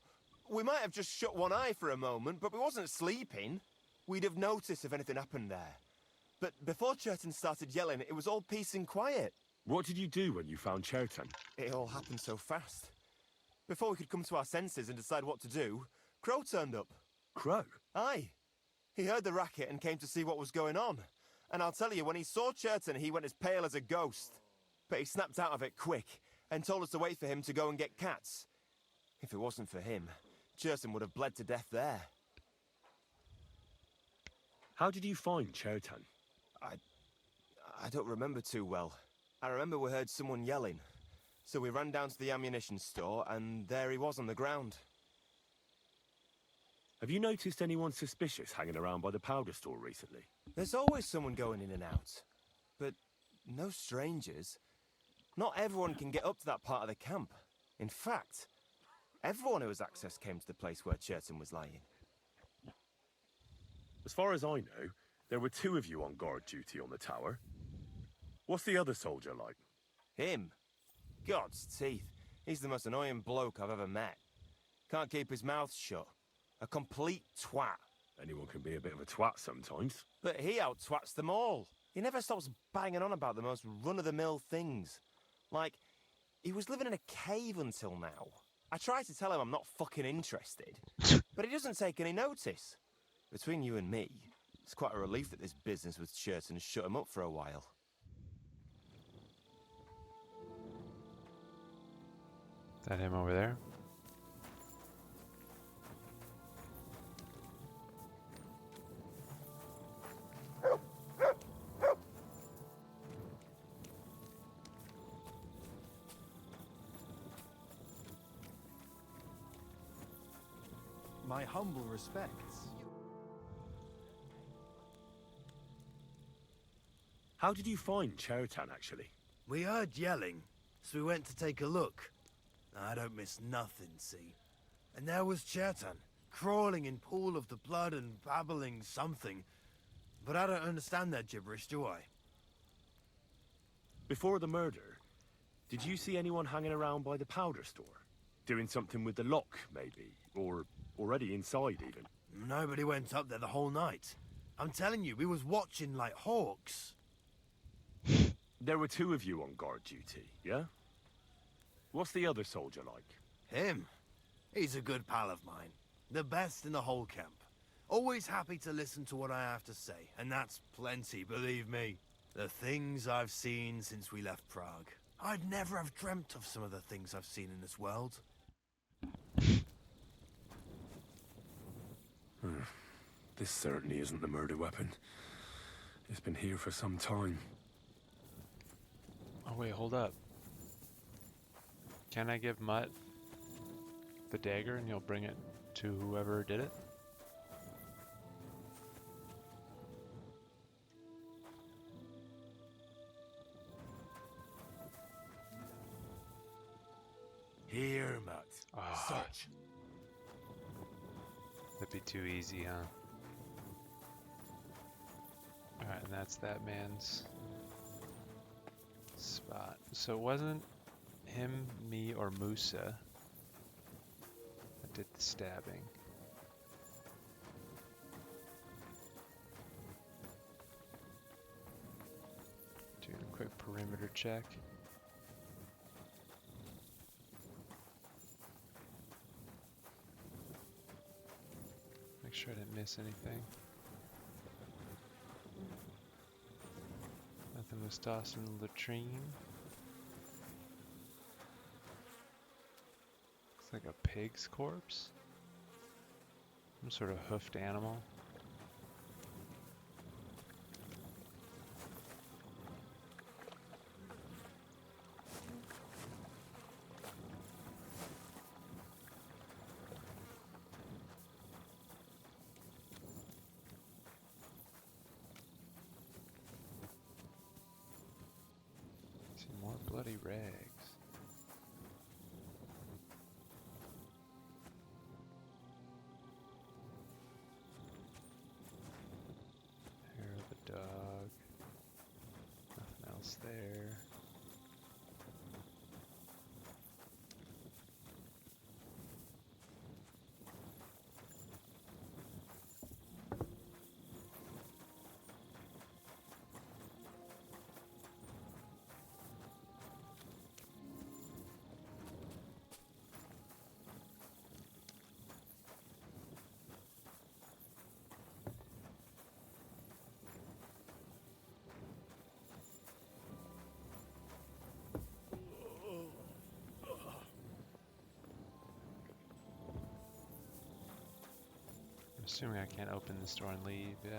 we might have just shut one eye for a moment, but we wasn't sleeping. We'd have noticed if anything happened there. But before Chertan started yelling, it was all peace and quiet. What did you do when you found Chertan? It all happened so fast. Before we could come to our senses and decide what to do, Crow turned up. Crow? Aye. He heard the racket and came to see what was going on. And I'll tell you, when he saw Chertan, he went as pale as a ghost. But he snapped out of it quick and told us to wait for him to go and get cats. If it wasn't for him, Chertan would have bled to death there. How did you find Chertan? I don't remember too well. I remember we heard someone yelling. So we ran down to the ammunition store, and there he was on the ground. Have you noticed anyone suspicious hanging around by the powder store recently? There's always someone going in and out. But no strangers. Not everyone can get up to that part of the camp. In fact, everyone who has access came to the place where Chertan was lying. As far as I know, there were 2 of you on guard duty on the tower. What's the other soldier like? Him? God's teeth. He's the most annoying bloke I've ever met. Can't keep his mouth shut. A complete twat. Anyone can be a bit of a twat sometimes. But he out-twats them all. He never stops banging on about the most run-of-the-mill things. Like, he was living in a cave until now. I try to tell him I'm not fucking interested, but he doesn't take any notice. Between you and me, it's quite a relief that this business with Chertan shut him up for a while. Is that him over there? My humble respects. How did you find Chertan, actually? We heard yelling, so we went to take a look. I don't miss nothing, see? And there was Chertan, crawling in pool of the blood and babbling something. But I don't understand that gibberish, do I? Before the murder, did you see anyone hanging around by the powder store? Doing something with the lock, maybe? Or already inside, even? Nobody went up there the whole night. I'm telling you, we was watching like hawks. There were 2 of you on guard duty, yeah? What's the other soldier like? Him? He's a good pal of mine. The best in the whole camp. Always happy to listen to what I have to say, and that's plenty, believe me. The things I've seen since we left Prague. I'd never have dreamt of some of the things I've seen in this world. This certainly isn't the murder weapon. It's been here for some time. Oh wait, hold up. Can I give Mutt the dagger and you'll bring it to whoever did it? Here, Matt. Oh, Search. that'd be too easy, huh? Alright, and that's that man's spot. So it wasn't him, me, or Musa that did the stabbing. Doing a quick perimeter check. Make sure I didn't miss anything. Nothing was tossed in the latrine. Looks like a pig's corpse. Some sort of hoofed animal. See more bloody rags. Hair of a dog. Nothing else there. Assuming I can't open this door and leave, yeah.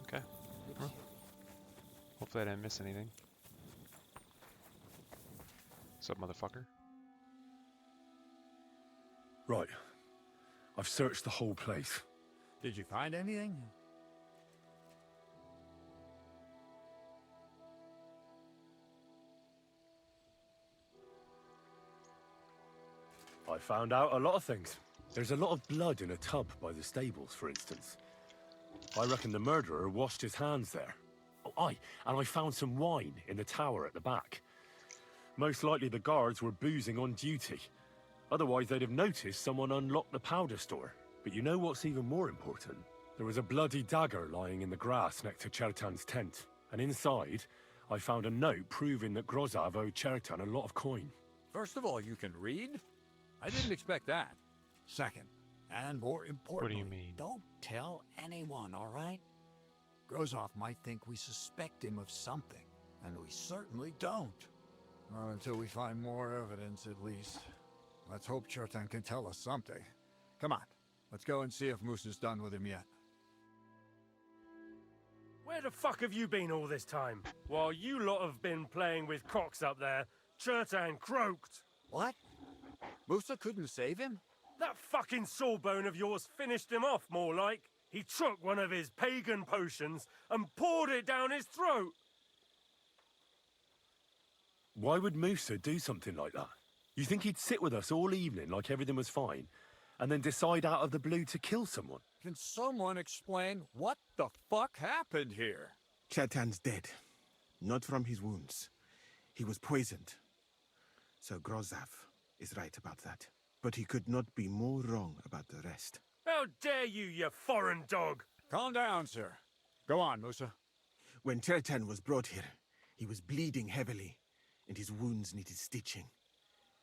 Okay. Well, hopefully I didn't miss anything. What's up, motherfucker? Right. I've searched the whole place. Did you find anything? I found out a lot of things. There's a lot of blood in a tub by the stables, for instance. I reckon the murderer washed his hands there. Oh, aye, and I found some wine in the tower at the back. Most likely the guards were boozing on duty. Otherwise they'd have noticed someone unlocked the powder store. But you know what's even more important? There was a bloody dagger lying in the grass next to Chertan's tent. And inside, I found a note proving that Grozav owed Chertan a lot of coin. First of all, you can read? I didn't expect that. Second, and more importantly, What do you mean? don't tell anyone, all right? Grozov might think we suspect him of something, and we certainly don't. Well, until we find more evidence, at least. Let's hope Chertan can tell us something. Come on, let's go and see if Musa's done with him yet. Where the fuck have you been all this time? While you lot have been playing with cocks up there, Chertan croaked. What? Musa couldn't save him? That fucking sawbone of yours finished him off, more like. He took one of his pagan potions and poured it down his throat. Why would Musa do something like that? You think he'd sit with us all evening like everything was fine, and then decide out of the blue to kill someone? Can someone explain what the fuck happened here? Chertan's dead. Not from his wounds. He was poisoned. So Grozav is right about that. But he could not be more wrong about the rest. How dare you, you foreign dog! Calm down, sir. Go on, Musa. When Chertan was brought here, he was bleeding heavily, and his wounds needed stitching.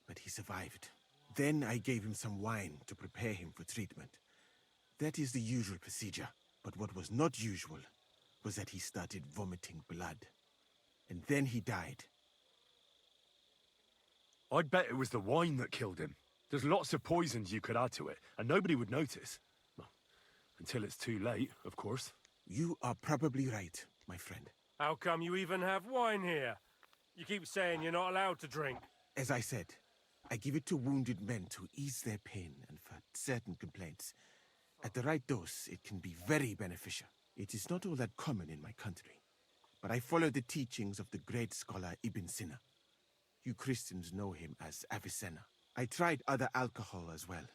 But he survived. Then I gave him some wine to prepare him for treatment. That is the usual procedure. But what was not usual was that he started vomiting blood. And then he died. I'd bet it was the wine that killed him. There's lots of poisons you could add to it, and nobody would notice. Well, until it's too late, of course. You are probably right, my friend. How come you even have wine here? You keep saying you're not allowed to drink. As I said, I give it to wounded men to ease their pain and for certain complaints. At the right dose, it can be very beneficial. It is not all that common in my country, but I follow the teachings of the great scholar Ibn Sina. You Christians know him as Avicenna. I tried other alcohol as well,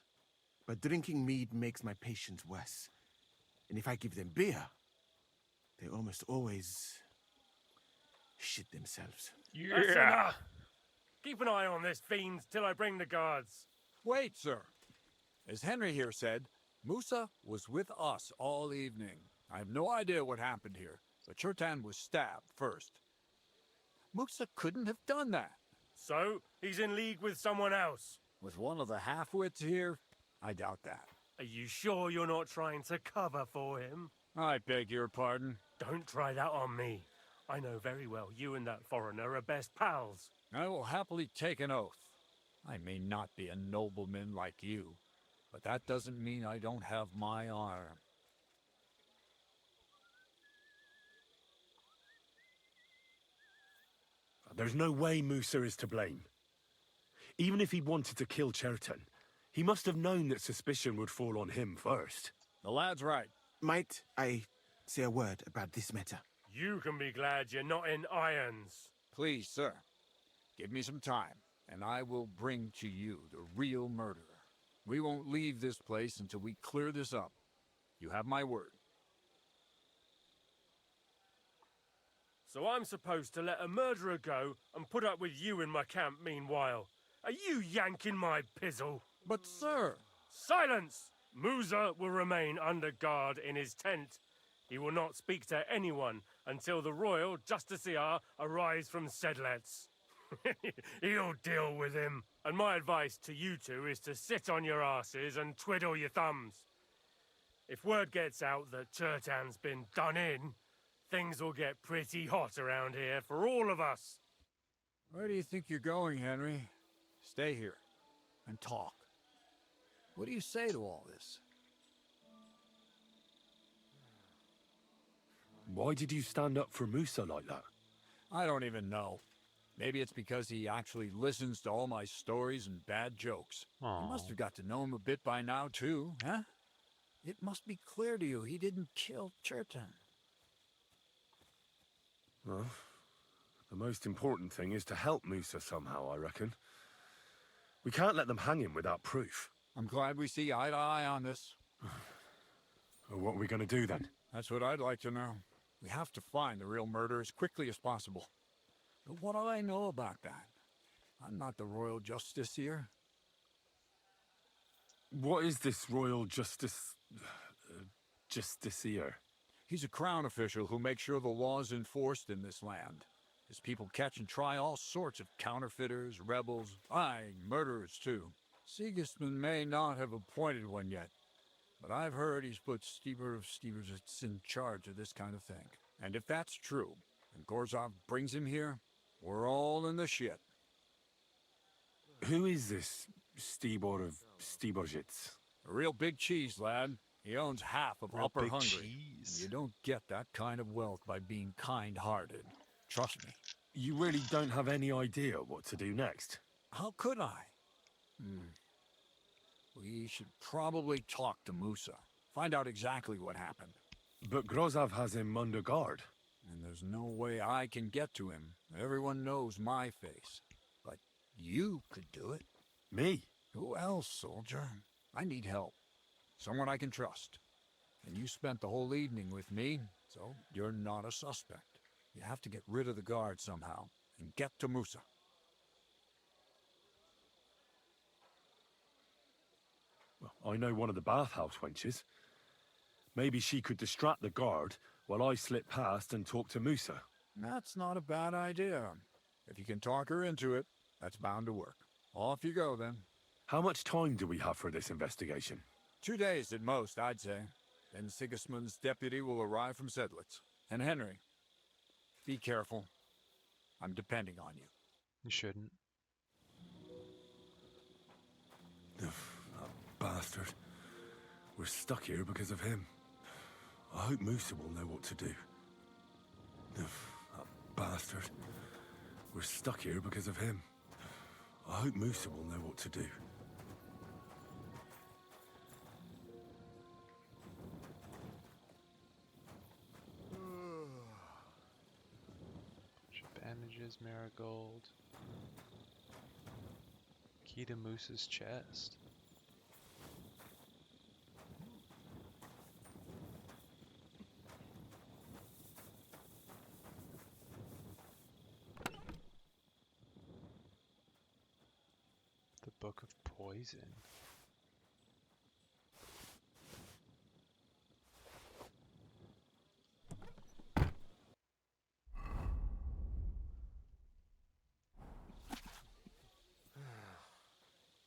but drinking mead makes my patients worse. And if I give them beer, they almost always shit themselves. That's enough! Keep an eye on this fiend till I bring the guards. Wait, sir. As Henry here said, Musa was with us all evening. I have no idea what happened here, but Chertan was stabbed first. Musa couldn't have done that. So, he's in league with someone else? With one of the half-wits here? I doubt that. Are you sure you're not trying to cover for him? I beg your pardon. Don't try that on me. I know very well you and that foreigner are best pals. I will happily take an oath. I may not be a nobleman like you, but that doesn't mean I don't have my arm. There's no way Musa is to blame. Even if he wanted to kill Chertan, he must have known that suspicion would fall on him first. The lad's right. Might I say a word about this matter? You can be glad you're not in irons. Please, sir, give me some time, and I will bring to you the real murderer. We won't leave this place until we clear this up. You have my word. So I'm supposed to let a murderer go and put up with you in my camp meanwhile. Are you yanking my pizzle? But, sir... Silence! Musa will remain under guard in his tent. He will not speak to anyone until the royal justiciar arrives from Sedlets. He'll deal with him. And my advice to you two is to sit on your asses and twiddle your thumbs. If word gets out that Chertan's been done in, things will get pretty hot around here for all of us. Where do you think you're going, Henry? Stay here and talk. What do you say to all this? Why did you stand up for Musa like that? I don't even know. Maybe it's because he actually listens to all my stories and bad jokes. Aww. You must have got to know him a bit by now, too, huh? It must be clear to you he didn't kill Chertan. Well, the most important thing is to help Musa somehow, I reckon. We can't let them hang him without proof. I'm glad we see eye to eye on this. Well, what are we going to do then? That's what I'd like to know. We have to find the real murderer as quickly as possible. But what do I know about that? I'm not the royal justiciar. What is this royal justiciar? He's a crown official who makes sure the law is enforced in this land. His people catch and try all sorts of counterfeiters, rebels, murderers too. Sigismund may not have appointed one yet, but I've heard he's put Stieber of Stiebersitz in charge of this kind of thing. And if that's true, and Gorzov brings him here, we're all in the shit. Who is this Stibor of Stiebersitz? A real big cheese, lad. He owns half of Real Upper big Hungary. cheese. You don't get that kind of wealth by being kind-hearted. Trust me. You really don't have any idea what to do next? How could I? We should probably talk to Musa. Find out exactly what happened. But Grozov has him under guard. And there's no way I can get to him. Everyone knows my face. But you could do it. Me? Who else, soldier? I need help. Someone I can trust. And you spent the whole evening with me, so you're not a suspect. You have to get rid of the guard somehow, and get to Musa. Well, I know one of the bathhouse wenches. Maybe she could distract the guard while I slip past and talk to Musa. That's not a bad idea. If you can talk her into it, that's bound to work. Off you go, then. How much time do we have for this investigation? 2 days at most, I'd say. Then Sigismund's deputy will arrive from Sedlitz. And Henry, be careful. I'm depending on you. You shouldn't. That bastard. We're stuck here because of him. I hope Musa will know what to do. That bastard. We're stuck here because of him. I hope Musa will know what to do. Bandages, marigold. Key to Moose's chest. The Book of Poison.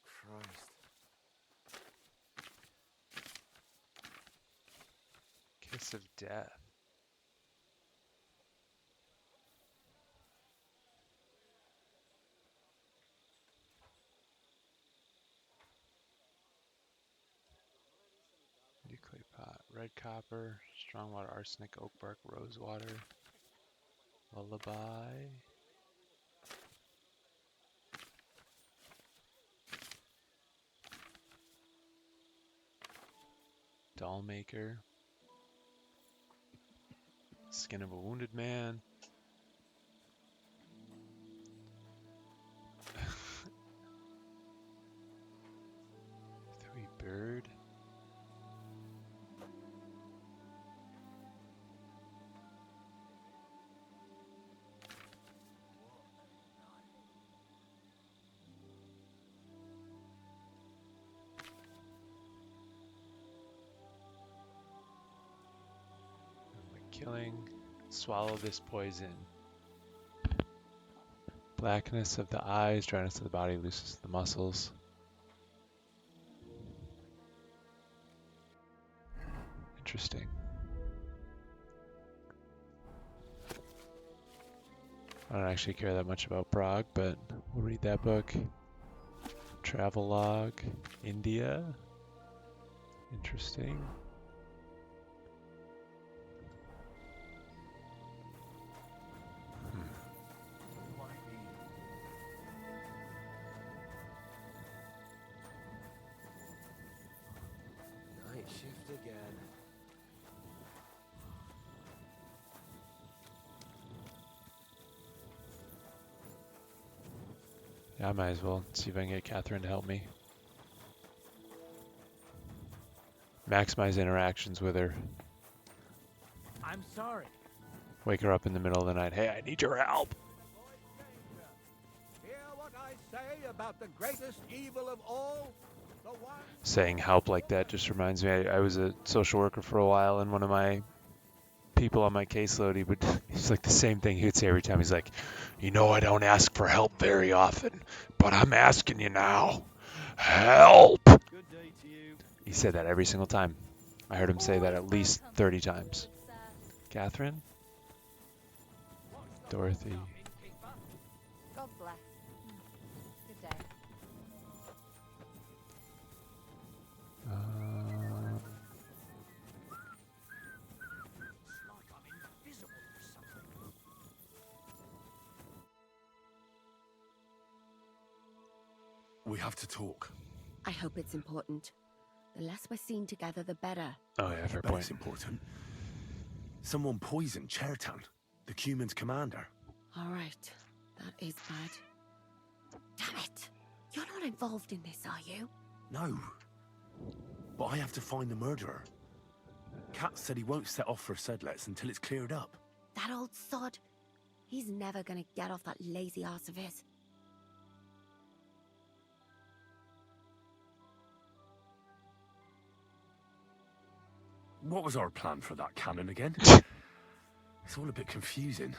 Christ. Kiss of Death. Clay pot, red copper, strong water, arsenic, oak bark, rose water, lullaby. Doll maker. Skin of a wounded man. Three bird. Killing. Swallow this poison. Blackness of the eyes, dryness of the body, looseness of the muscles. Interesting. I don't actually care that much about Prague, but we'll read that book. Travelogue, India. Interesting. Night shift again. Yeah, I might as well see if I can get Catherine to help me. Maximize interactions with her. I'm sorry. Wake her up in the middle of the night. Hey, I need your help. Hear what I say about the greatest evil of all? The one... Saying help like that just reminds me, I was a social worker for a while, and one of my people on my caseload, he's like the same thing he would say every time. He's like, you know, I don't ask for help very often, but I'm asking you now. Help! Good day to you. He said that every single time. I heard him say that at least 30 times. Catherine? Dorothy. God bless. Good day. We have to talk. I hope it's important. The less we're seen together, the better. Oh yeah, fair But point. it's important. Someone poisoned Chertan, the Cuman's commander. All right, that is bad. Damn it! You're not involved in this, are you? No. But I have to find the murderer. Kat said he won't set off for Sedlets until it's cleared up. That old sod. He's never gonna get off that lazy ass of his. What was our plan for that cannon again? It's all a bit confusing.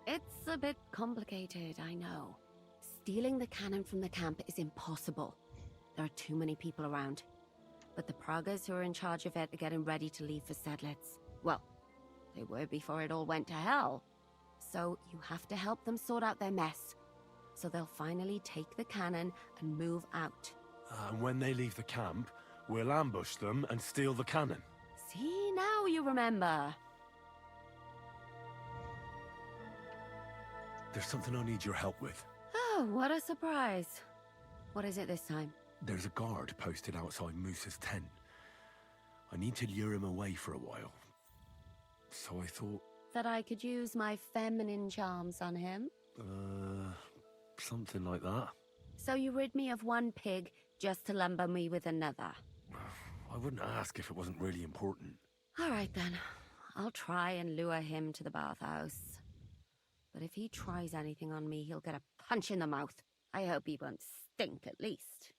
It's a bit complicated, I know. Stealing the cannon from the camp is impossible. There are too many people around. But the Pragas who are in charge of it are getting ready to leave for Sedlets. Well, they were before it all went to hell. So you have to help them sort out their mess. So they'll finally take the cannon and move out. And when they leave the camp, we'll ambush them and steal the cannon. See, now you remember. There's something I need your help with. Oh, what a surprise. What is it this time? There's a guard posted outside Moose's tent. I need to lure him away for a while. So I thought... That I could use my feminine charms on him? something like that. So you rid me of one pig just to lumber me with another. I wouldn't ask if it wasn't really important. All right then. I'll try and lure him to the bathhouse. But if he tries anything on me, he'll get a punch in the mouth. I hope he won't stink at least.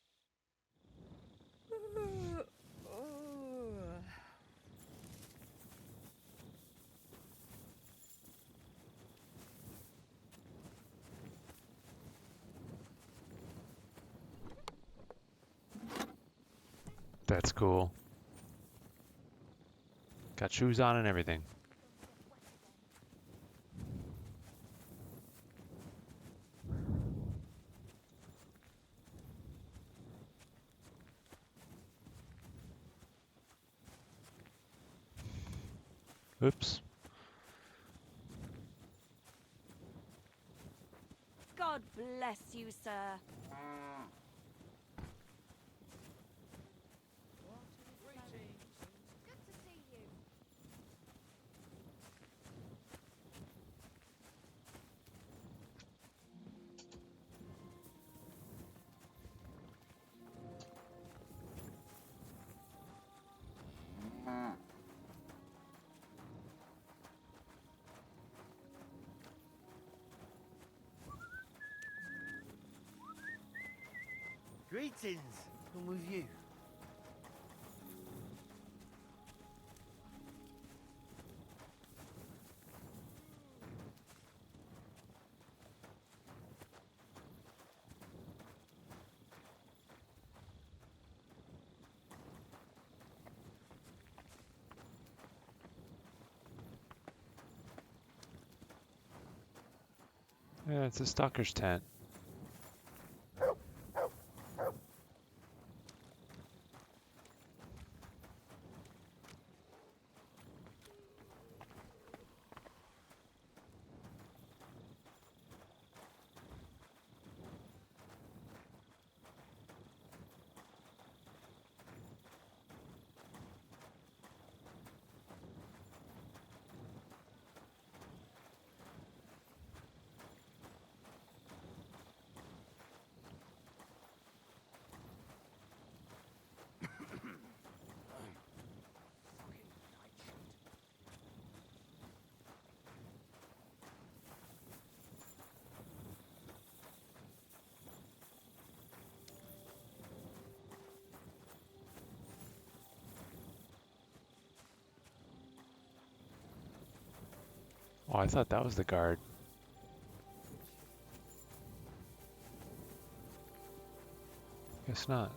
That's cool. Got shoes on and everything. Oops. God bless you, sir. Good to see you. Greetings. Come with you. Yeah, it's a stalker's tent. Oh, I thought that was the guard. Guess not.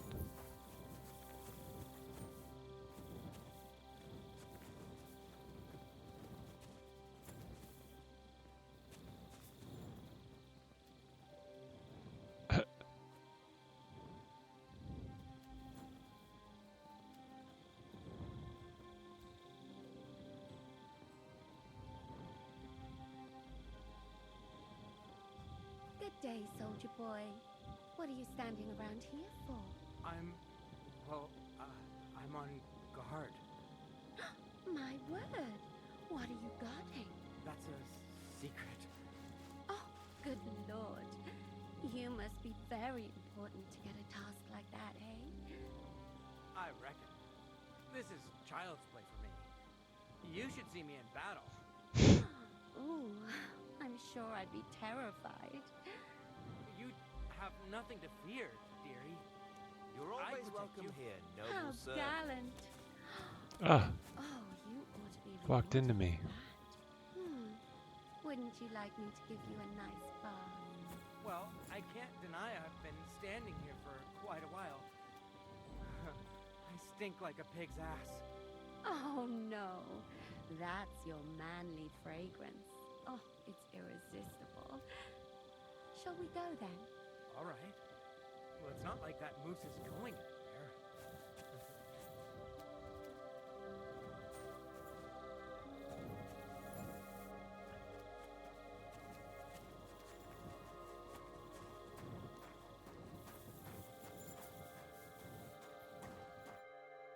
Good day, soldier boy. What are you standing around here for? I'm on guard. My word. What are you guarding? That's a secret. Oh, good lord. You must be very important to get a task like that, eh? I reckon. This is child's play for me. You should see me in battle. Ooh, I'm sure I'd be terrified. You have nothing to fear, dearie. You're always welcome here, noble How sir. gallant. Ah, Oh, you ought to be walked into me. Wouldn't you like me to give you a nice bath? Well, I can't deny I've been standing here for quite a while. I stink like a pig's ass. Oh, no. That's your manly fragrance. Oh, it's irresistible. Shall we go then? All right. Well, it's not like that moose is going anywhere.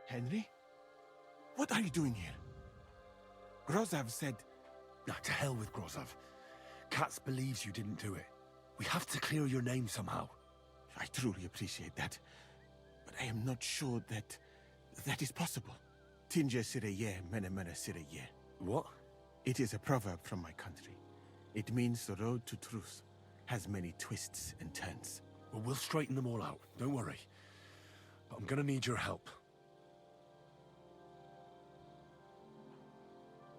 Henry? What are you doing here? Grozov said... Now, to hell with Grozov. Katz believes you didn't do it. We have to clear your name somehow. I truly appreciate that. But I am not sure that that is possible. Tinja sireye, mene mene sireye. What? It is a proverb from my country. It means the road to truth has many twists and turns. Well, we'll straighten them all out. Don't worry. But I'm gonna need your help.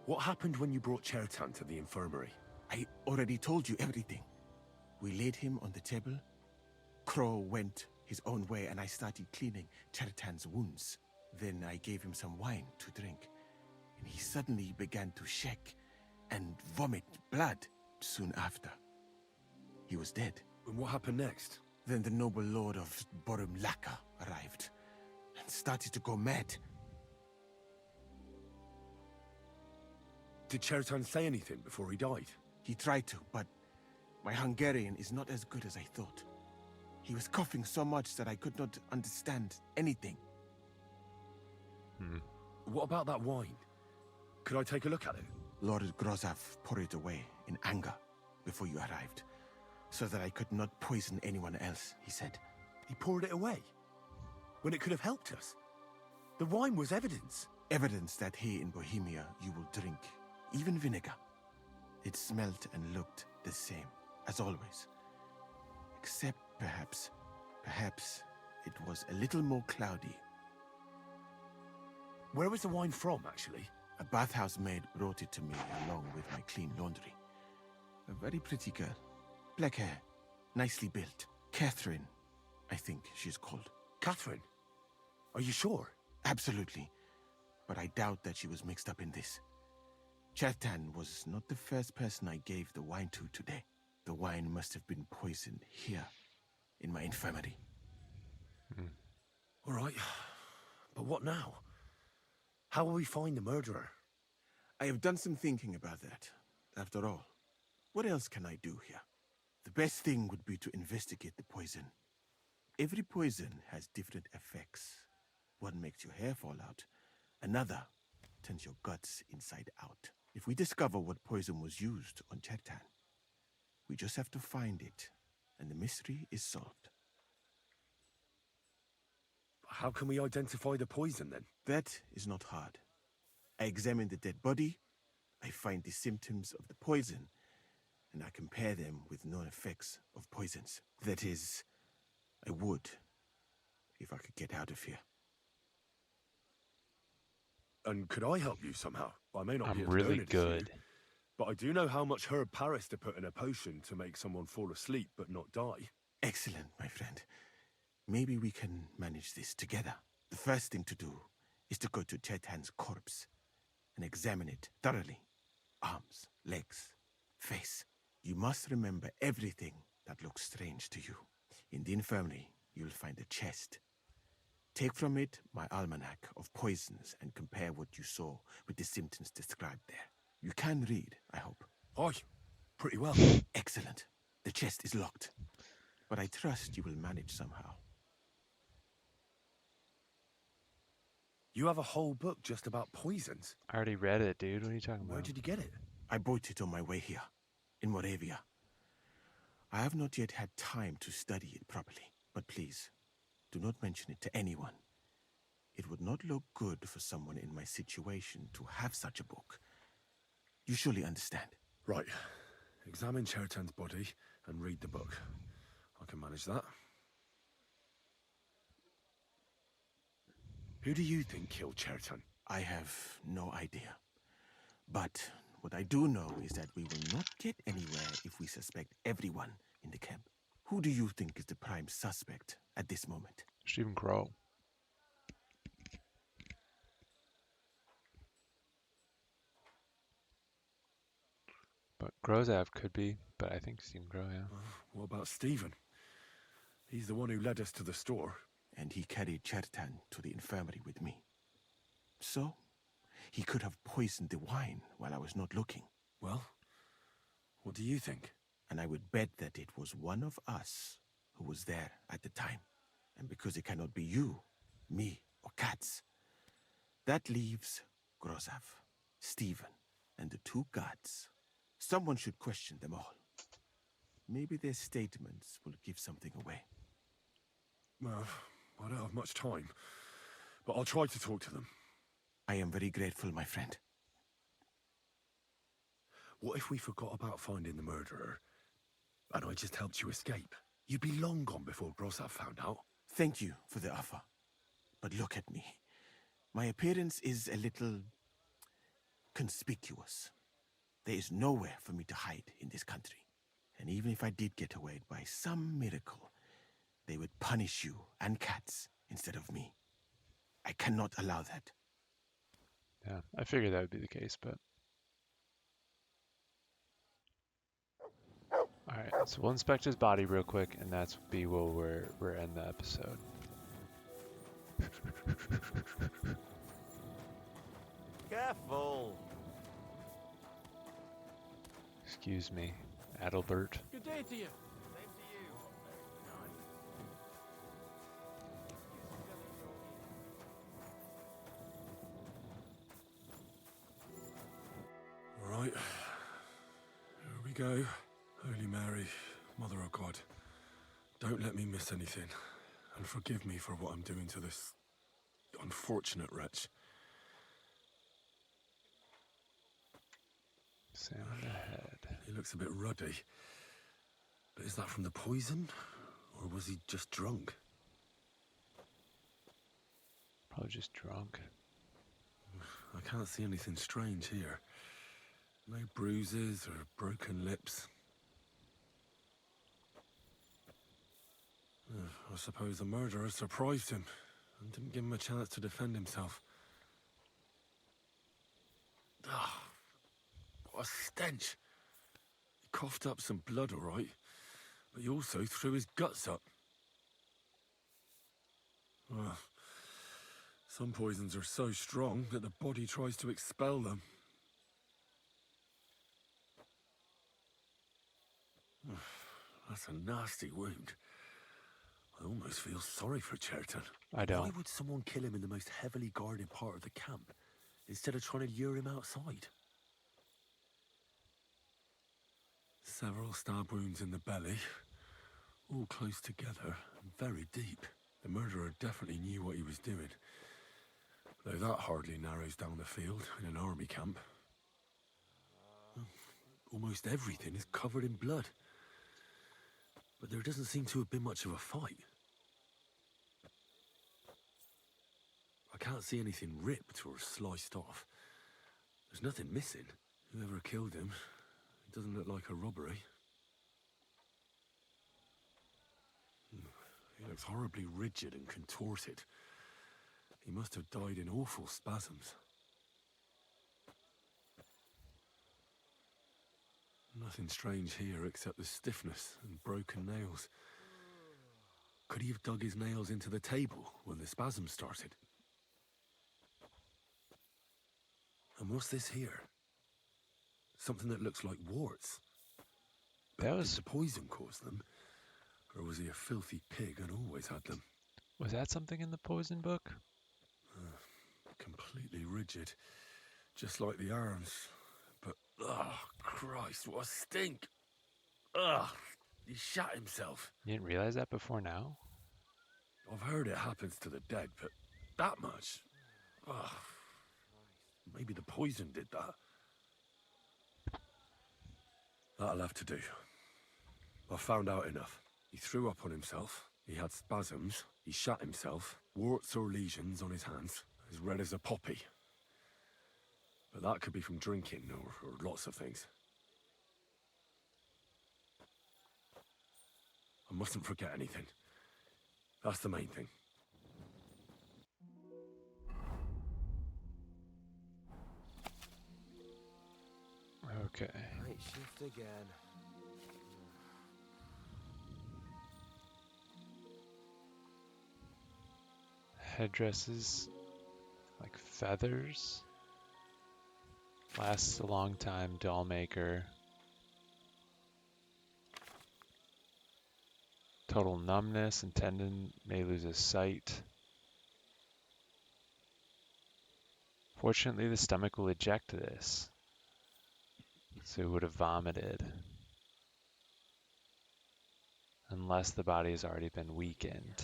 What happened when you brought Chertan to the infirmary? I already told you everything. We laid him on the table. Crow went his own way and I started cleaning Chertan's wounds. Then I gave him some wine to drink. And he suddenly began to shake and vomit blood soon after. He was dead. And what happened next? Then the noble lord of Borum Laka arrived and started to go mad. Did Chertan say anything before he died? He tried to, but my Hungarian is not as good as I thought. He was coughing so much that I could not understand anything. What about that wine? Could I take a look at it? Lord Grozav poured it away in anger before you arrived, so that I could not poison anyone else, he said. He poured it away? When it could have helped us? The wine was evidence. Evidence that here in Bohemia you will drink, even vinegar. It smelt and looked the same, as always. Except perhaps it was a little more cloudy. Where was the wine from, actually? A bathhouse maid brought it to me along with my clean laundry. A very pretty girl. Black hair, nicely built. Catherine, I think she's called. Catherine? Are you sure? Absolutely. But I doubt that she was mixed up in this. Chertan was not the first person I gave the wine to today. The wine must have been poisoned here, in my infirmary. All right. But what now? How will we find the murderer? I have done some thinking about that. After all, what else can I do here? The best thing would be to investigate the poison. Every poison has different effects. One makes your hair fall out. Another turns your guts inside out. If we discover what poison was used on Chertan, we just have to find it, and the mystery is solved. How can we identify the poison, then? That is not hard. I examine the dead body, I find the symptoms of the poison, and I compare them with known effects of poisons. That is, I would, if I could get out of here. And could I help you somehow? I may not be I'm as really learned as you, good. but I do know how much herb Paris to put in a potion to make someone fall asleep but not die. Excellent, my friend. Maybe we can manage this together. The first thing to do is to go to Chertan's corpse and examine it thoroughly. Arms, legs, face. You must remember everything that looks strange to you. In the infirmary, you'll find a chest. Take from it my almanac of poisons and compare what you saw with the symptoms described there. You can read, I hope. Aye, pretty well. Excellent. The chest is locked, but I trust you will manage somehow. You have a whole book just about poisons? I already read it, dude. What are you talking about? Where did you get it? I bought it on my way here, in Moravia. I have not yet had time to study it properly, but please, do not mention it to anyone. It would not look good for someone in my situation to have such a book. You surely understand. Right. Examine Chertan's body and read the book. I can manage that. Who do you think killed Chertan? I have no idea. But what I do know is that we will not get anywhere if we suspect everyone in the camp. Who do you think is the prime suspect at this moment? Stephen Crow. But Grozav could be, but I think Stephen Crow, yeah. What about Stephen? He's the one who led us to the store. And he carried Chertan to the infirmary with me. So, he could have poisoned the wine while I was not looking. Well, what do you think? And I would bet that it was one of us who was there at the time. And because it cannot be you, me, or Katz, that leaves Grozav, Stephen, and the two guards. Someone should question them all. Maybe their statements will give something away. Well, I don't have much time, but I'll try to talk to them. I am very grateful, my friend. What if we forgot about finding the murderer, and I just helped you escape? You'd be long gone before Grossav found out. Thank you for the offer. But look at me. My appearance is a little conspicuous. There is nowhere for me to hide in this country. And even if I did get away by some miracle, they would punish you and cats instead of me. I cannot allow that. Yeah, I figured that would be the case, but... Alright, so we'll inspect his body real quick, and that's be where we're end the episode. Careful! Excuse me, Adalbert. Good day to you. Same to you. All right. Here we go. Holy Mary, Mother of God, don't let me miss anything, and forgive me for what I'm doing to this unfortunate wretch. Sound ahead. He looks a bit ruddy. But is that from the poison? Or was he just drunk? Probably just drunk. I can't see anything strange here. No bruises or broken lips. I suppose the murderer surprised him and didn't give him a chance to defend himself. Ah, what a stench. He coughed up some blood, all right, but he also threw his guts up. Well, some poisons are so strong that the body tries to expel them. That's a nasty wound. I almost feel sorry for Cherton. I don't. Why would someone kill him in the most heavily guarded part of the camp, instead of trying to lure him outside? Several stab wounds in the belly, all close together and very deep. The murderer definitely knew what he was doing, though that hardly narrows down the field in an army camp. Almost everything is covered in blood. But there doesn't seem to have been much of a fight. I can't see anything ripped or sliced off. There's nothing missing. Whoever killed him, it doesn't look like a robbery. He looks horribly rigid and contorted. He must have died in awful spasms. Nothing strange here except the stiffness and broken nails. Could he have dug his nails into the table when the spasms started? And what's this here? Something that looks like warts. That was... Did the poison cause them? Or was he a filthy pig and always had them? Was that something in the poison book? Completely rigid. Just like the arms. But, oh, Christ, what a stink! Ugh, he shot himself. You didn't realize that before now? I've heard it happens to the dead, but that much? Ugh. Maybe the poison did that. That'll have to do. I've found out enough. He threw up on himself, he had spasms, he shot himself, warts or lesions on his hands, as red as a poppy. But that could be from drinking or lots of things. I mustn't forget anything. That's the main thing. Okay. Night shift again. Headdresses, like feathers. Lasts a long time, doll maker. Total numbness and tendon may lose his sight. Fortunately, the stomach will eject this. So he would have vomited. Unless the body has already been weakened.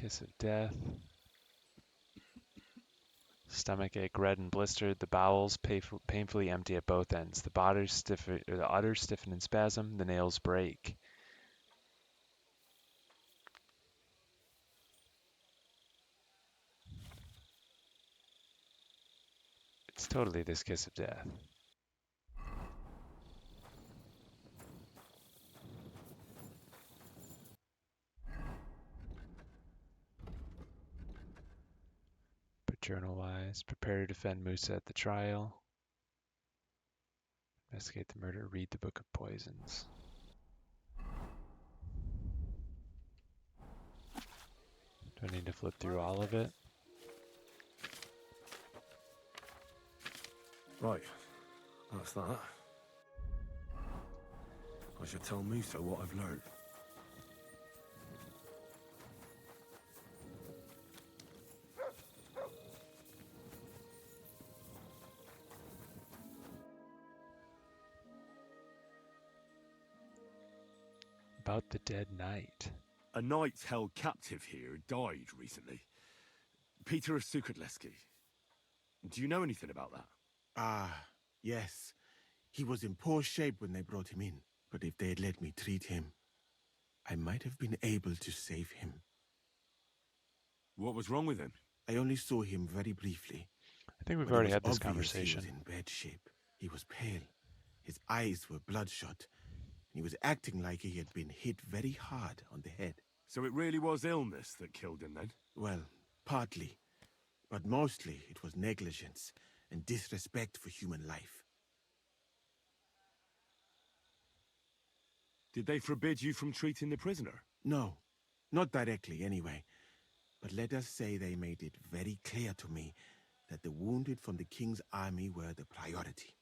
Kiss of death. Stomach ache, red and blistered. The bowels painfully empty at both ends. The udders stiffen in spasm. The nails break. It's totally this kiss of death. But journal-wise, prepare to defend Musa at the trial. Investigate the murder. Read the Book of Poisons. Do I need to flip through all of it? Right, that's that. I should tell Musa what I've learned. About the dead knight. A knight held captive here died recently. Peter of Sukatleski. Do you know anything about that? Ah, yes. He was in poor shape when they brought him in. But if they had let me treat him, I might have been able to save him. What was wrong with him? I only saw him very briefly. I think we've but it already was had this obvious conversation. He was in bad shape. He was pale. His eyes were bloodshot. And he was acting like he had been hit very hard on the head. So it really was illness that killed him then? Well, partly. But mostly it was negligence and disrespect for human life. Did they forbid you from treating the prisoner? No, not directly anyway. But let us say they made it very clear to me that the wounded from the king's army were the priority.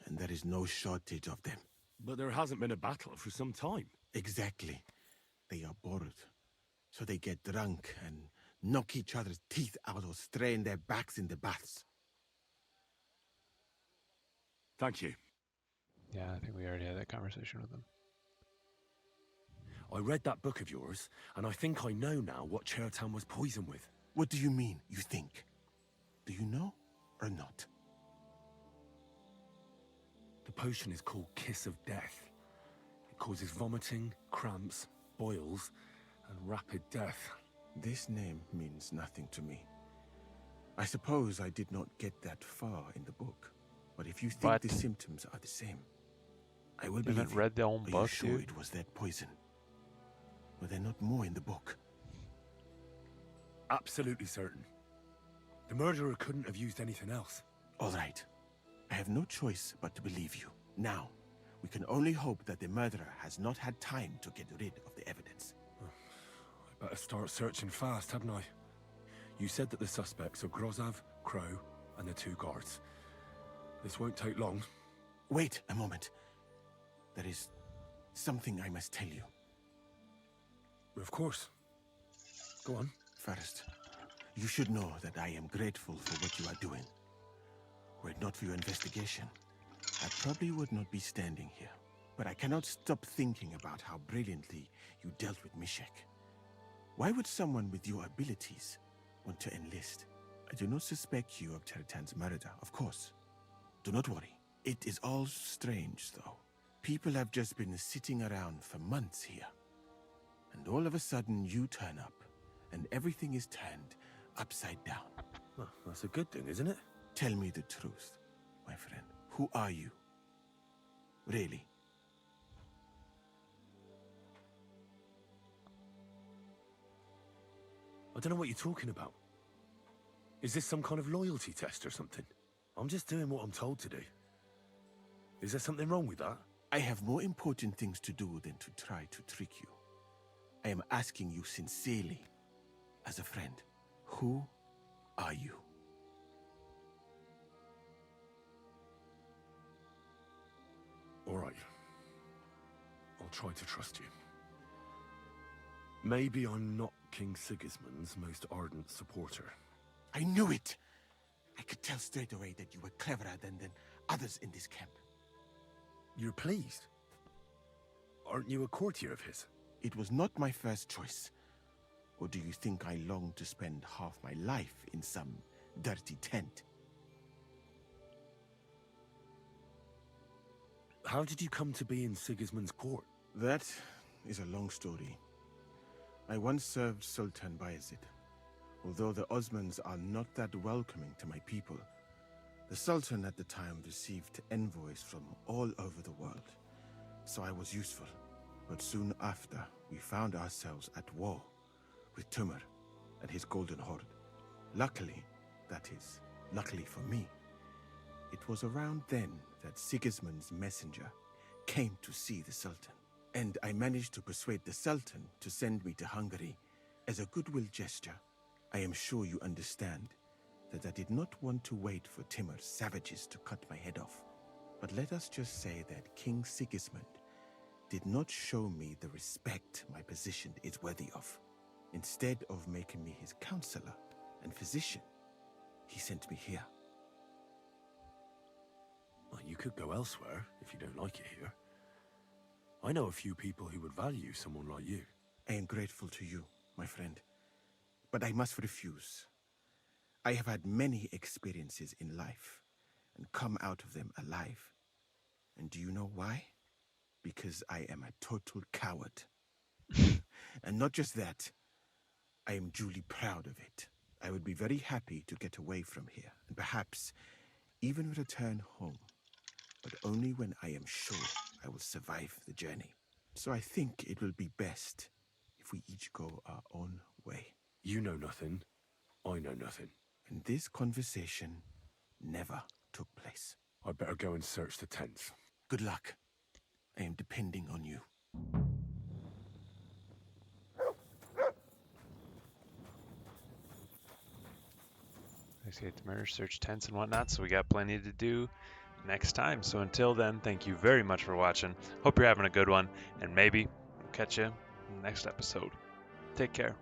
And there is no shortage of them. But there hasn't been a battle for some time. Exactly. They are bored. So they get drunk and knock each other's teeth out or strain their backs in the baths. Thank you. Yeah, I think we already had that conversation with them. I read that book of yours, and I think I know now what Chertan was poisoned with. What do you mean, you think? Do you know or not? The potion is called Kiss of Death. It causes vomiting, cramps, boils, and rapid death. This name means nothing to me. I suppose I did not get that far in the book. But if you think the symptoms are the same, I will believe you. Haven't read their own Are book, you sure dude? it was that poison? Were there not more in the book? Absolutely certain. The murderer couldn't have used anything else. All right. I have no choice but to believe you. Now, we can only hope that the murderer has not had time to get rid of the evidence. I better start searching fast, hadn't I? You said that the suspects are Grozav, Crow, and the 2 guards. This won't take long. Wait a moment. There is something I must tell you. Of course. Go on. First, you should know that I am grateful for what you are doing. Were it not for your investigation, I probably would not be standing here. But I cannot stop thinking about how brilliantly you dealt with Mishek. Why would someone with your abilities want to enlist? I do not suspect you of Chertan's murder, of course. Do not worry. It is all strange, though. People have just been sitting around for months here. And all of a sudden you turn up, and everything is turned upside down. Well, that's a good thing, isn't it? Tell me the truth, my friend. Who are you? Really? I don't know what you're talking about. Is this some kind of loyalty test or something? I'm just doing what I'm told to do. Is there something wrong with that? I have more important things to do than to try to trick you. I am asking you sincerely, as a friend. Who are you? All right. I'll try to trust you. Maybe I'm not King Sigismund's most ardent supporter. I knew it! I could tell straight away that you were cleverer than others in this camp. You're pleased? Aren't you a courtier of his? It was not my first choice. Or do you think I long to spend half my life in some dirty tent? How did you come to be in Sigismund's court? That is a long story. I once served Sultan Bayezid. Although the Osmans are not that welcoming to my people, the Sultan at the time received envoys from all over the world, so I was useful. But soon after, we found ourselves at war with Timur and his Golden Horde. Luckily, that is, luckily for me, it was around then that Sigismund's messenger came to see the Sultan. And I managed to persuade the Sultan to send me to Hungary as a goodwill gesture. I am sure you understand that I did not want to wait for Timur's savages to cut my head off. But let us just say that King Sigismund did not show me the respect my position is worthy of. Instead of making me his counselor and physician, he sent me here. Well, you could go elsewhere if you don't like it here. I know a few people who would value someone like you. I am grateful to you, my friend, but I must refuse. I have had many experiences in life and come out of them alive. And do you know why? Because I am a total coward. And not just that, I am duly proud of it. I would be very happy to get away from here and perhaps even return home, but only when I am sure I will survive the journey. So I think it will be best if we each go our own way. You know nothing. I know nothing. And this conversation never took place. I'd better go and search the tents. Good luck. I am depending on you. Investigate the murder, search tents and whatnot, so we got plenty to do next time. So until then, thank you very much for watching. Hope you're having a good one, and maybe we'll catch you in the next episode. Take care.